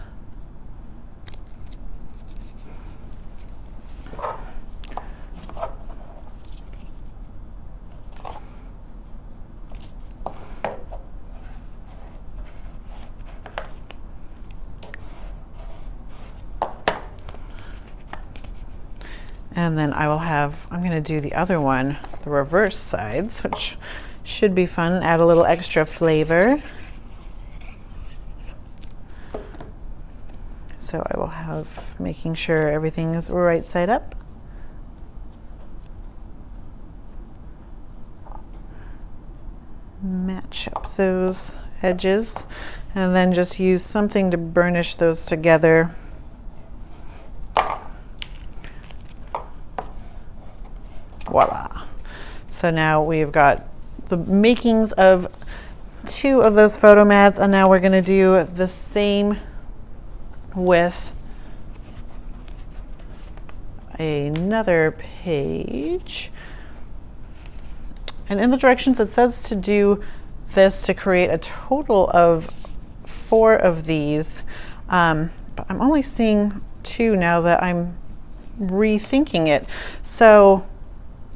And then I will have, I'm going to do the other one, the reverse sides, which should be fun, add a little extra flavor. So I will have, making sure everything is right side up. Match up those edges and then just use something to burnish those together. Voila. So now we've got the makings of 2 of those photo mats, and now we're going to do the same with another page. And in the directions it says to do this to create a total of 4 of these, but I'm only seeing 2 now that I'm rethinking it. So,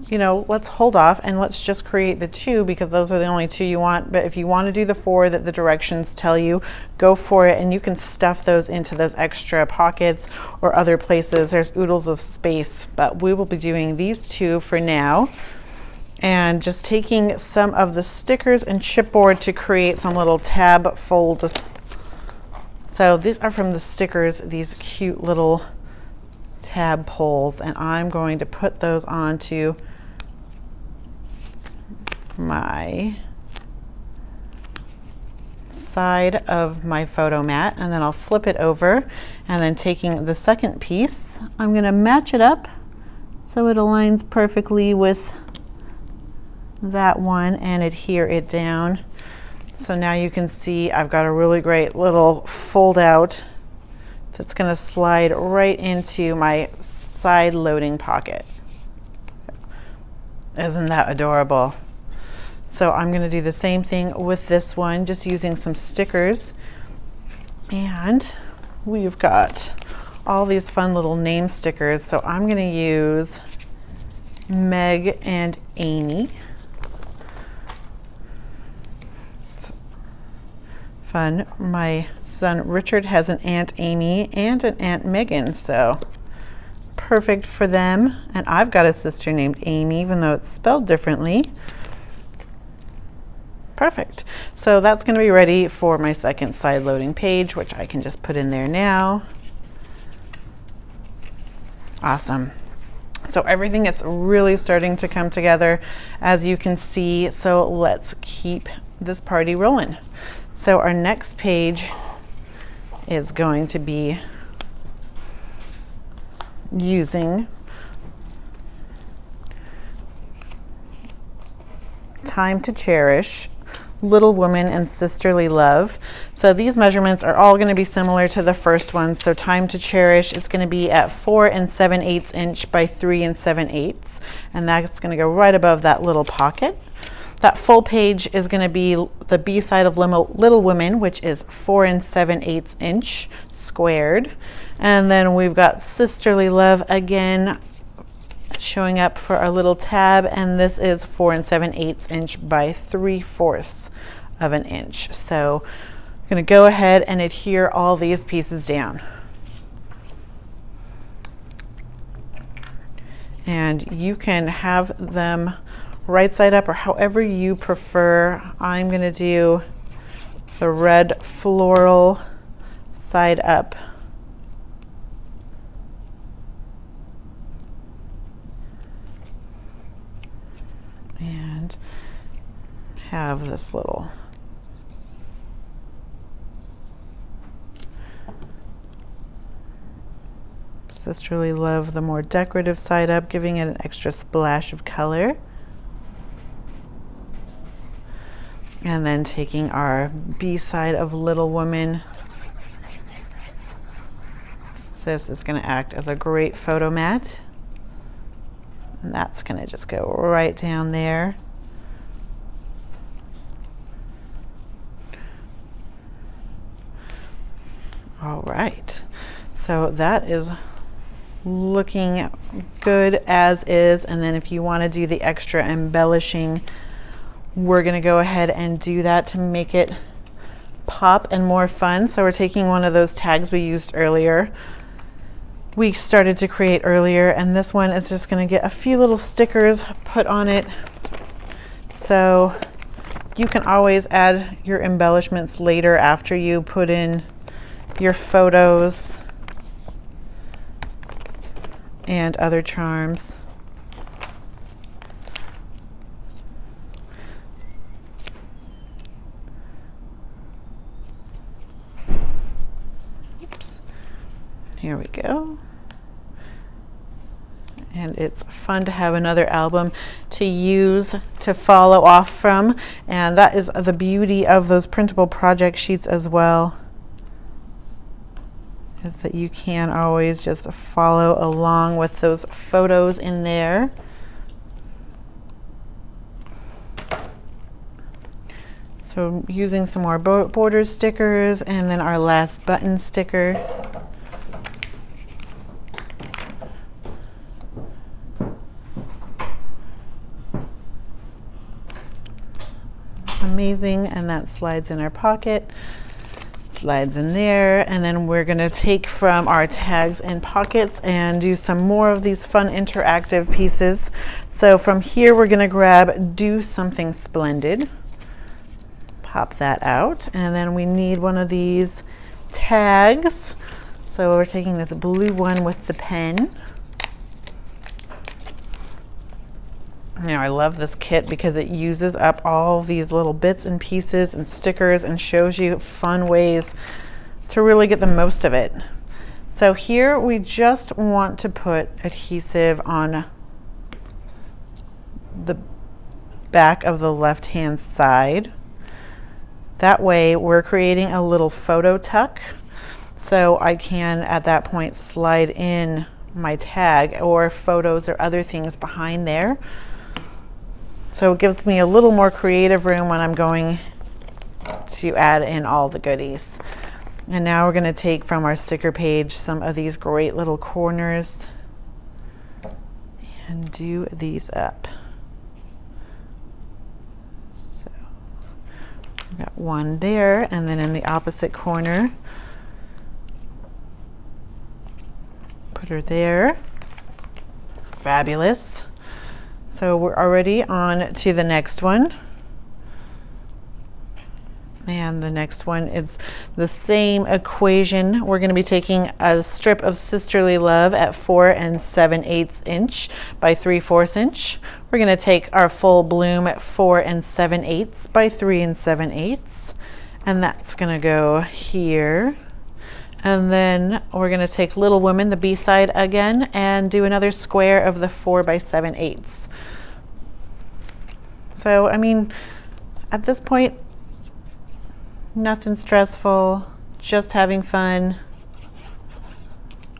you know, let's hold off and let's just create the 2 because those are the only 2 you want. But if you want to do the 4 that the directions tell you, go for it, and you can stuff those into those extra pockets or other places. There's oodles of space, but we will be doing these 2 for now. And just taking some of the stickers and chipboard to create some little tab folds. So these are from the stickers, these cute little tab pulls, and I'm going to put those onto my side of my photo mat, and then I'll flip it over, and then taking the second piece, I'm going to match it up so it aligns perfectly with that one and adhere it down. So now you can see I've got a really great little fold out that's going to slide right into my side loading pocket. Isn't that adorable? So I'm going to do the same thing with this one, just using some stickers. And we've got all these fun little name stickers. So I'm going to use Meg and Amy. Fun. My son Richard has an Aunt Amy and an Aunt Megan, so perfect for them. And I've got a sister named Amy, even though it's spelled differently. Perfect. So that's going to be ready for my second side loading page, which I can just put in there now. Awesome. So everything is really starting to come together, as you can see. So let's keep this party rolling. So our next page is going to be using Time to Cherish, Little Woman, and Sisterly Love. So these measurements are all going to be similar to the first one. So Time to Cherish is going to be at 4 7/8 inch by 3 7/8, and that's going to go right above that little pocket. That full page is going to be the B side of Little Women, which is 4 7/8 inch squared. And then we've got Sisterly Love again showing up for our little tab, and this is 4 7/8 inch by 3/4 of an inch. So I'm going to go ahead and adhere all these pieces down. And you can have them right side up or however you prefer. I'm going to do the red floral side up. And have this little Sisterly Love, the more decorative side up, giving it an extra splash of color. And then taking our B side of Little Woman. This is going to act as a great photo mat. And that's going to just go right down there. All right, so that is looking good as is. And then if you want to do the extra embellishing, we're going to go ahead and do that to make it pop and more fun. So we're taking one of those tags we used earlier, we started to create earlier, and this one is just going to get a few little stickers put on it. So you can always add your embellishments later after you put in your photos and other charms. Oops. Here we go. And it's fun to have another album to use to follow off from, and that is the beauty of those printable project sheets as well, is that you can always just follow along with those photos in there. So using some more border stickers, and then our last button sticker. Amazing, and that slides in our pocket, slides in there, and then we're going to take from our tags and pockets and do some more of these fun interactive pieces. So from here we're going to grab Do Something Splendid, pop that out, and then we need one of these tags. So we're taking this blue one with the pen. Now I love this kit because it uses up all these little bits and pieces and stickers and shows you fun ways to really get the most of it. So here we just want to put adhesive on the back of the left-hand side. That way we're creating a little photo tuck, so I can at that point slide in my tag or photos or other things behind there. So it gives me a little more creative room when I'm going to add in all the goodies. And now we're going to take from our sticker page some of these great little corners and do these up. So we got one there, and then in the opposite corner, put her there. Fabulous. So we're already on to the next one. And the next one is the same equation. We're going to be taking a strip of Sisterly Love at 4 7/8 inch by 3/4 inch. We're going to take our full bloom at 4 7/8 by 3 7/8, and that's going to go here. And then we're going to take Little Women, the B-side again, and do another square of the 4 7/8. So, I mean, at this point, nothing stressful, just having fun.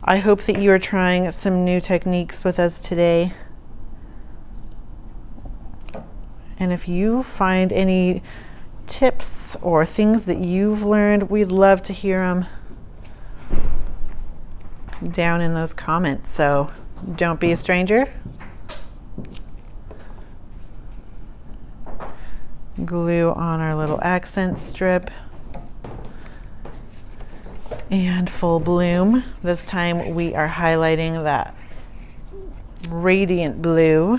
I hope that you are trying some new techniques with us today. And if you find any tips or things that you've learned, we'd love to hear them down in those comments. So don't be a stranger. Glue on our little accent strip. And full bloom. This time we are highlighting that radiant blue.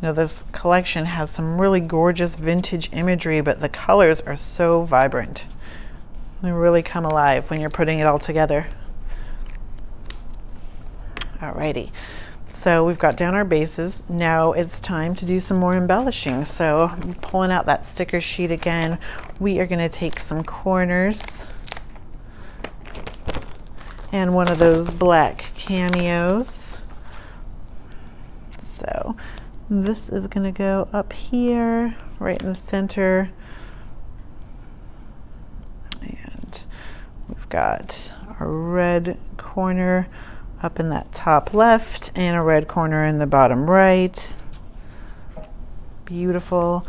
Now this collection has some really gorgeous vintage imagery, but the colors are so vibrant. They really come alive when you're putting it all together. Alrighty, so we've got down our bases. Now it's time to do some more embellishing. So I'm pulling out that sticker sheet again. We are going to take some corners and one of those black cameos. So this is going to go up here, right in the center. And we've got a red corner up in that top left and a red corner in the bottom right. Beautiful.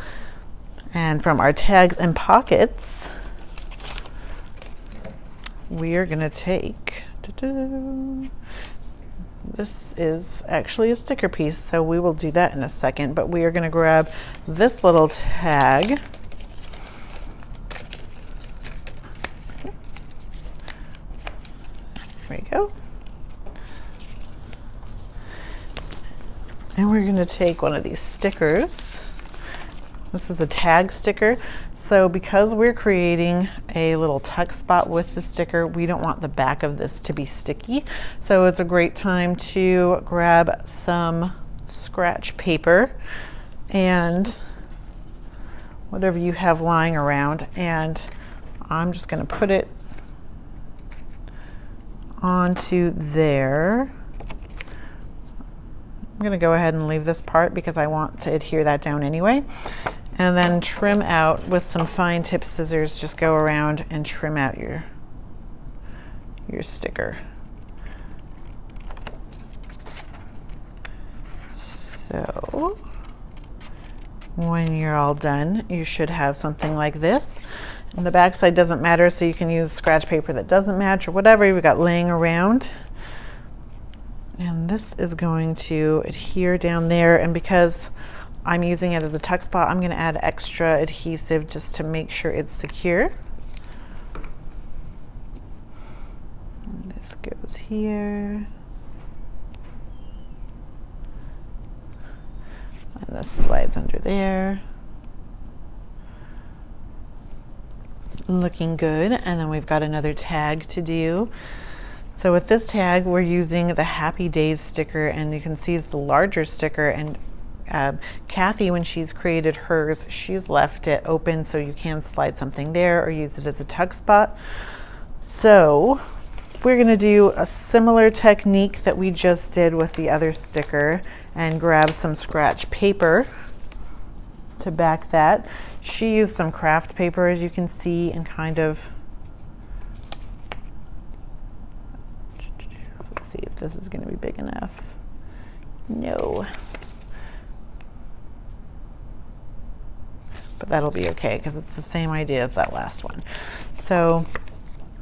And from our tags and pockets, we are going to take, this is actually a sticker piece, so we will do that in a second, but we are going to grab this little tag. There we go. And we're going to take one of these stickers. This is a tag sticker. So because we're creating a little tuck spot with the sticker, we don't want the back of this to be sticky. So it's a great time to grab some scratch paper and whatever you have lying around. And I'm just going to put it onto there. I'm going to go ahead and leave this part because I want to adhere that down anyway. And then trim out with some fine tip scissors. Just go around and trim out your sticker. So when you're all done, you should have something like this. And the back side doesn't matter, so you can use scratch paper that doesn't match or whatever you've got laying around. And this is going to adhere down there, and because I'm using it as a tuck spot, I'm going to add extra adhesive just to make sure it's secure. And this goes here. And this slides under there. Looking good. And then we've got another tag to do. So with this tag, we're using the Happy Days sticker, and you can see it's a larger sticker, and Kathy, when she's created hers, she's left it open so you can slide something there or use it as a tuck spot. So we're going to do a similar technique that we just did with the other sticker and grab some scratch paper to back that. She used some craft paper, as you can see, and kind of, let's see if this is going to be big enough. No. But that'll be okay because it's the same idea as that last one. So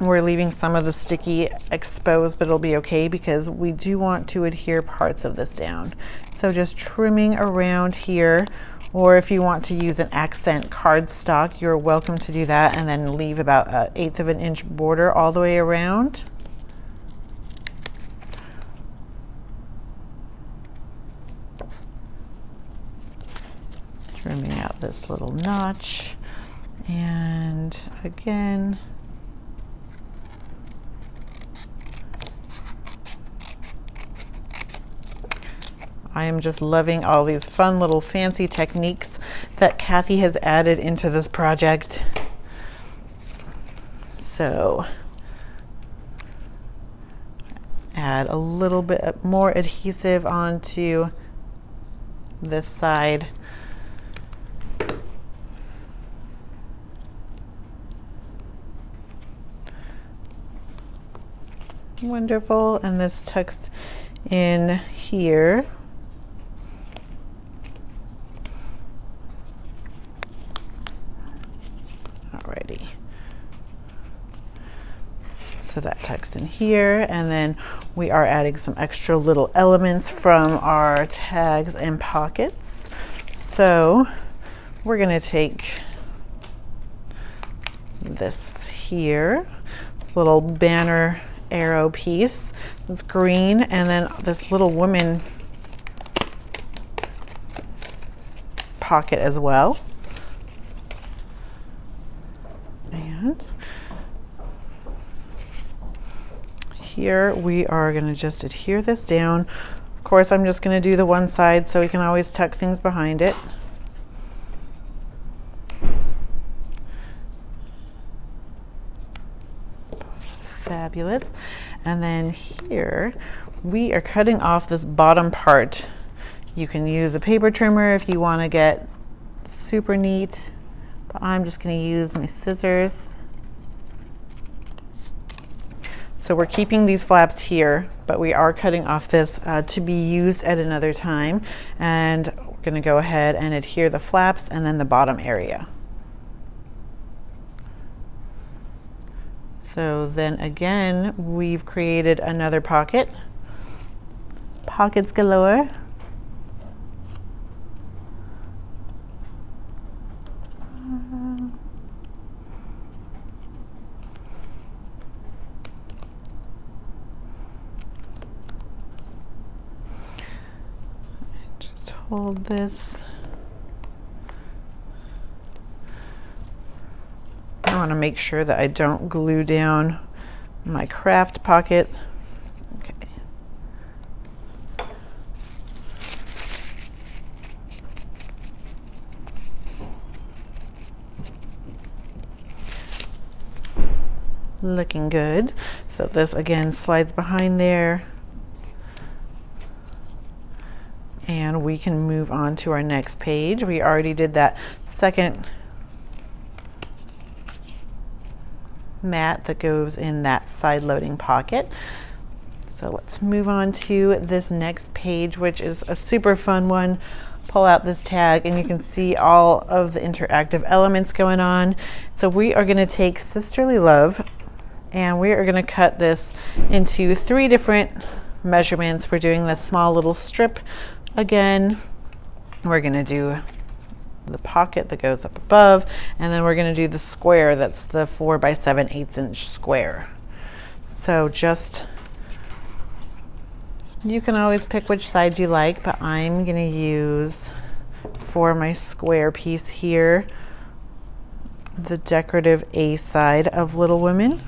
we're leaving some of the sticky exposed, but it'll be okay because we do want to adhere parts of this down. So just trimming around here, or if you want to use an accent cardstock, you're welcome to do that, and then leave about 1/8 of an inch border all the way around. Trimming out this little notch, and again, I am just loving all these fun little fancy techniques that Kathy has added into this project. So add a little bit more adhesive onto this side. Wonderful, and this tucks in here. Alrighty. So that tucks in here, and then we are adding some extra little elements from our tags and pockets. So we're going to take this here, this little banner arrow piece. It's green, and then this little woman pocket as well. And here we are going to just adhere this down. Of course, I'm just going to do the one side so we can always tuck things behind it. Fabulous. And then here we are cutting off this bottom part. You can use a paper trimmer if you want to get super neat, but I'm just going to use my scissors. So we're keeping these flaps here, but we are cutting off this to be used at another time, and we're going to go ahead and adhere the flaps and then the bottom area. So then again, we've created another pocket. Pockets galore. Just hold this. I want to make sure that I don't glue down my craft pocket. Okay. Looking good. So this again slides behind there. And we can move on to our next page. We already did that second mat that goes in that side loading pocket. So let's move on to this next page, which is a super fun one. Pull out this tag and you can see all of the interactive elements going on. So we are going to take Sisterly Love and we are going to cut this into 3 different measurements. We're doing this small little strip again. We're going to do the pocket that goes up above, and then we're going to do the square that's the 4 by 7/8 inch square. So just, you can always pick which side you like, but I'm going to use for my square piece here the decorative A side of Little Women.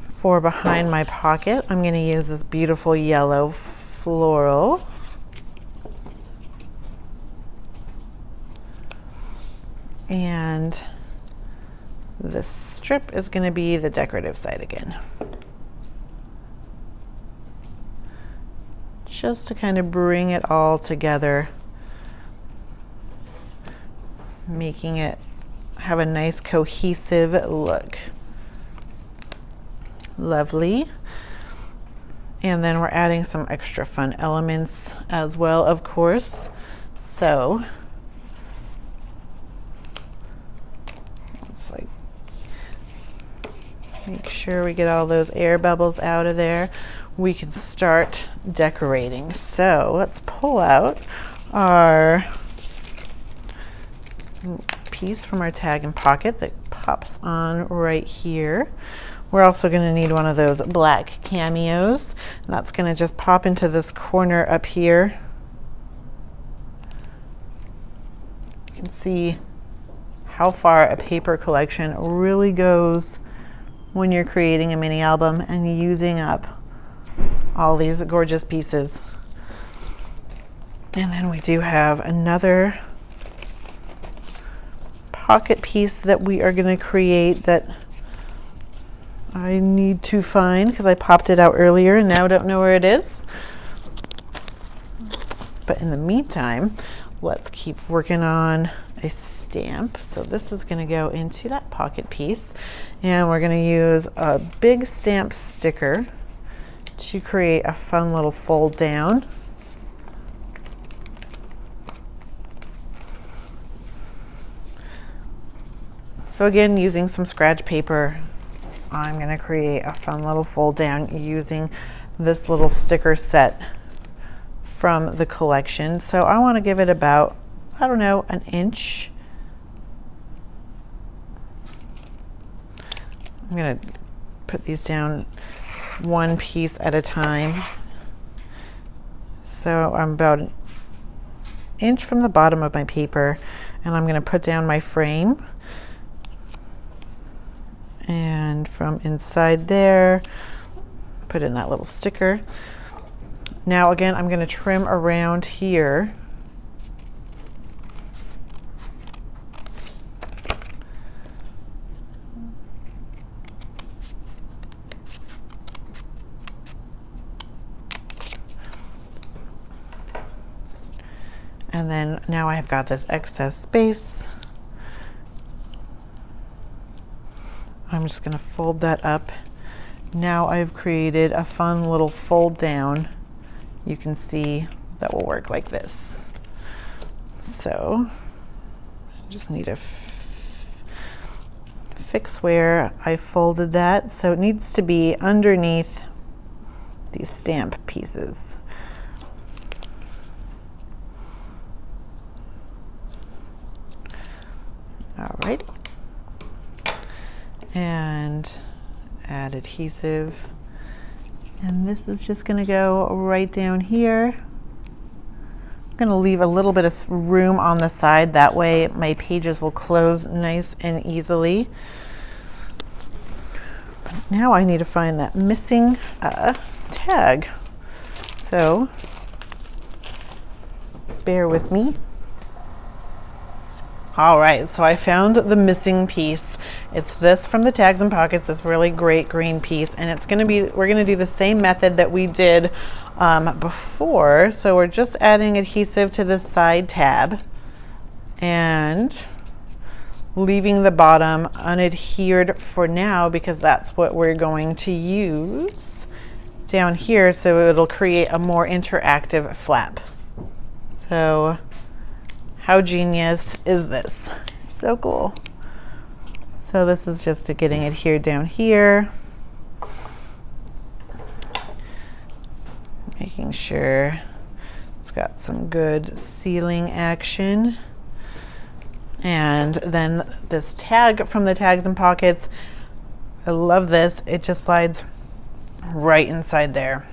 For behind my pocket, I'm going to use this beautiful yellow floral. And this strip is going to be the decorative side again. Just to kind of bring it all together, making it have a nice cohesive look. Lovely. And then we're adding some extra fun elements as well, of course. So like, make sure we get all those air bubbles out of there. We can start decorating. So let's pull out our piece from our tag and pocket that pops on right here. We're also going to need one of those black cameos, and that's going to just pop into this corner up here. You can see how far a paper collection really goes when you're creating a mini album and using up all these gorgeous pieces. And then we do have another pocket piece that we are going to create that I need to find because I popped it out earlier and now don't know where it is. But in the meantime, let's keep working on a stamp. So this is going to go into that pocket piece, and we're going to use a big stamp sticker to create a fun little fold down. So again, using some scratch paper, I'm going to create a fun little fold down using this little sticker set from the collection. So I want to give it about, I don't know, an inch. I'm going to put these down one piece at a time. So I'm about an inch from the bottom of my paper, and I'm going to put down my frame. And from inside there, put in that little sticker. Now again, I'm going to trim around here. And then now I've got this excess space. I'm just going to fold that up. Now I've created a fun little fold down. You can see that will work like this. So I just need to fix where I folded that. So it needs to be underneath these stamp pieces. Alrighty. And add adhesive. And this is just gonna go right down here. I'm gonna leave a little bit of room on the side, that way my pages will close nice and easily. But now I need to find that missing tag. So bear with me. All right, so I found the missing piece. It's this from the Tags and Pockets, this really great green piece, and it's gonna be, we're gonna do the same method that we did before. So we're just adding adhesive to the side tab and leaving the bottom unadhered for now, because that's what we're going to use down here, so it'll create a more interactive flap. So how genius is this? So cool. So this is just getting adhered down here. Making sure it's got some good sealing action. And then this tag from the Tags and Pockets, I love this. It just slides right inside there.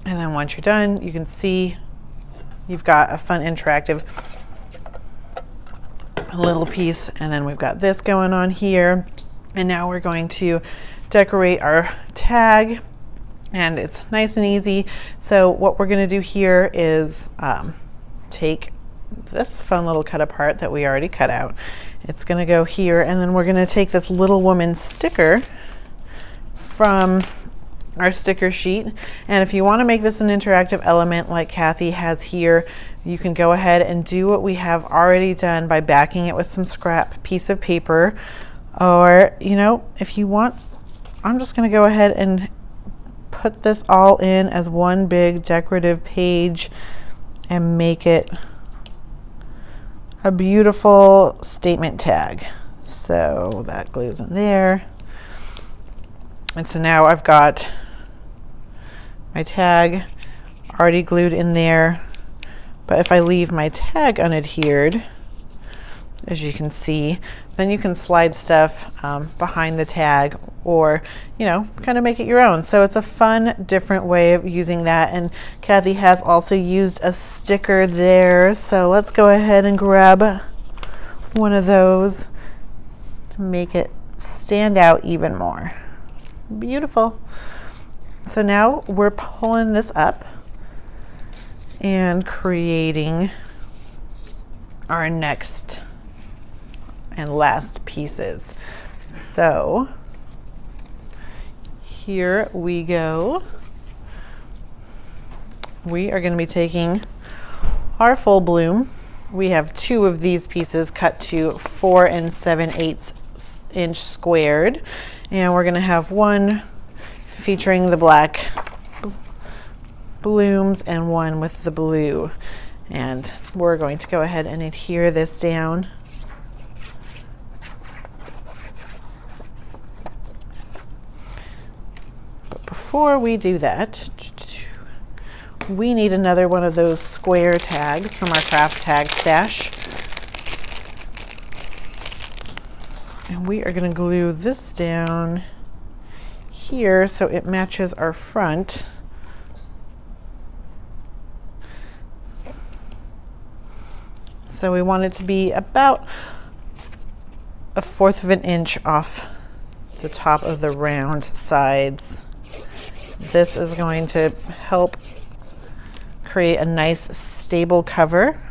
And then once you're done, you can see you've got a fun interactive little piece. And then we've got this going on here. And now we're going to decorate our tag. And it's nice and easy. So what we're gonna do here is take this fun little cut apart that we already cut out. It's gonna go here, and then we're gonna take this little woman sticker from our sticker sheet. And if you wanna make this an interactive element like Kathy has here, you can go ahead and do what we have already done by backing it with some scrap piece of paper. Or, you know, if you want, I'm just gonna go ahead and put this all in as one big decorative page and make it a beautiful statement tag. So that glues in there. And so now I've got my tag already glued in there. But if I leave my tag unadhered, as you can see, then you can slide stuff behind the tag, or, you know, kind of make it your own. So it's a fun, different way of using that. And Kathy has also used a sticker there. So let's go ahead and grab one of those to make it stand out even more. Beautiful. So now we're pulling this up and creating our next and last pieces. So here we go. We are going to be taking our full bloom. We have 2 of these pieces cut to 4 7/8 inch squared, and we're going to have one featuring the black blooms and one with the blue. And we're going to go ahead and adhere this down. Before we do that, we need another one of those square tags from our craft tag stash. And we are going to glue this down here so it matches our front. So we want it to be about 1/4 of an inch off the top of the round sides. This is going to help create a nice stable cover.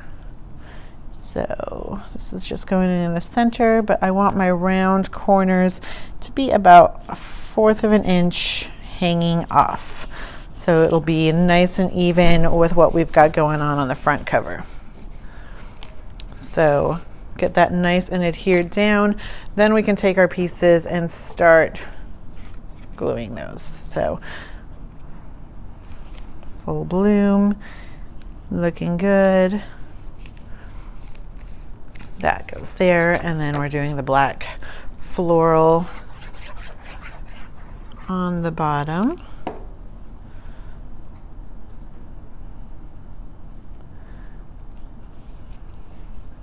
So this is just going in the center, but I want my round corners to be about 1/4 of an inch hanging off. So it'll be nice and even with what we've got going on the front cover. So get that nice and adhered down. Then we can take our pieces and start gluing those. So full bloom, looking good. That goes there, and then we're doing the black floral on the bottom.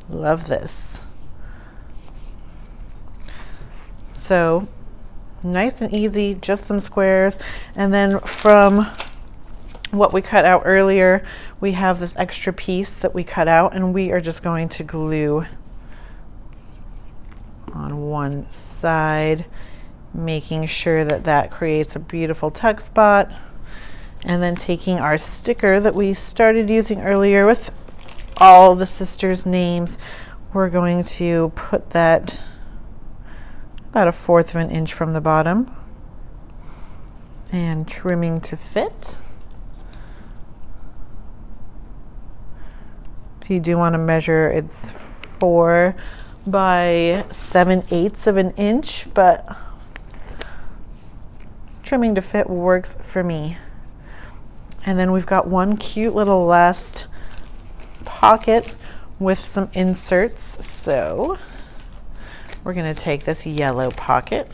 Love this. So nice and easy, just some squares. And then from what we cut out earlier, we have this extra piece that we cut out, and we are just going to glue on one side, making sure that that creates a beautiful tuck spot. And then taking our sticker that we started using earlier with all the sisters' names, we're going to put that about 1/4 of an inch from the bottom and trimming to fit. If you do want to measure, it's 4 by 7/8 of an inch, but trimming to fit works for me. And then we've got one cute little last pocket with some inserts. So we're going to take this yellow pocket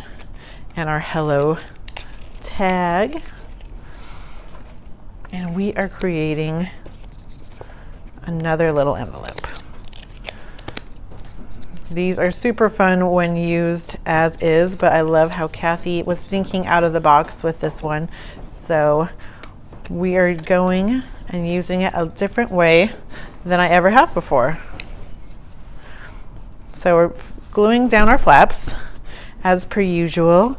and our hello tag, and we are creating another little envelope. These are super fun when used as is, but I love how Kathy was thinking out of the box with this one. So we are going and using it a different way than I ever have before. So we're gluing down our flaps as per usual,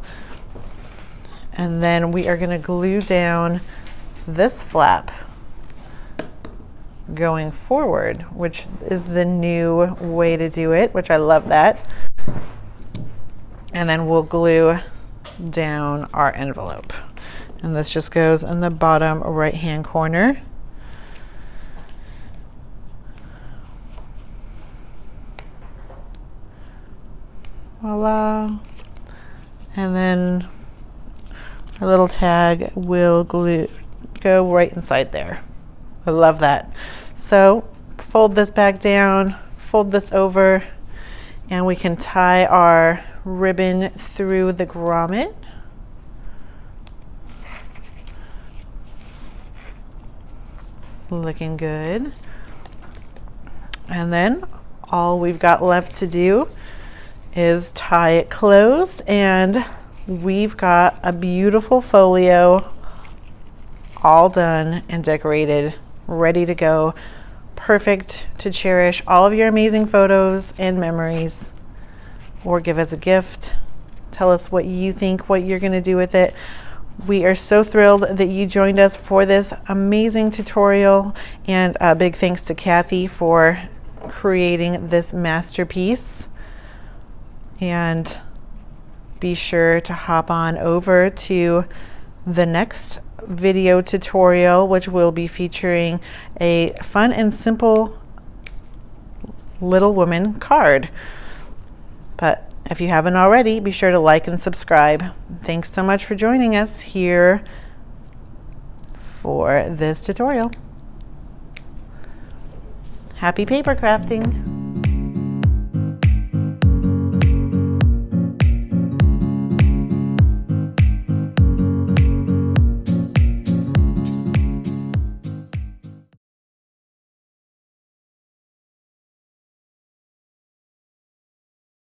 and then we are going to glue down this flap going forward, which is the new way to do it, which I love that. And then we'll glue down our envelope, and this just goes in the bottom right hand corner. Voila. And then our little tag will go right inside there. I love that. So fold this back down, fold this over, and we can tie our ribbon through the grommet. Looking good. And then all we've got left to do is tie it closed, and we've got a beautiful folio all done and decorated, ready to go. Perfect to cherish all of your amazing photos and memories, or give as a gift. Tell us what you think, what you're going to do with it. We are so thrilled that you joined us for this amazing tutorial, and a big thanks to Kathy for creating this masterpiece. And be sure to hop on over to the next video tutorial, which will be featuring a fun and simple Little Woman card. But if you haven't already, be sure to like and subscribe. Thanks so much for joining us here for this tutorial. Happy paper crafting!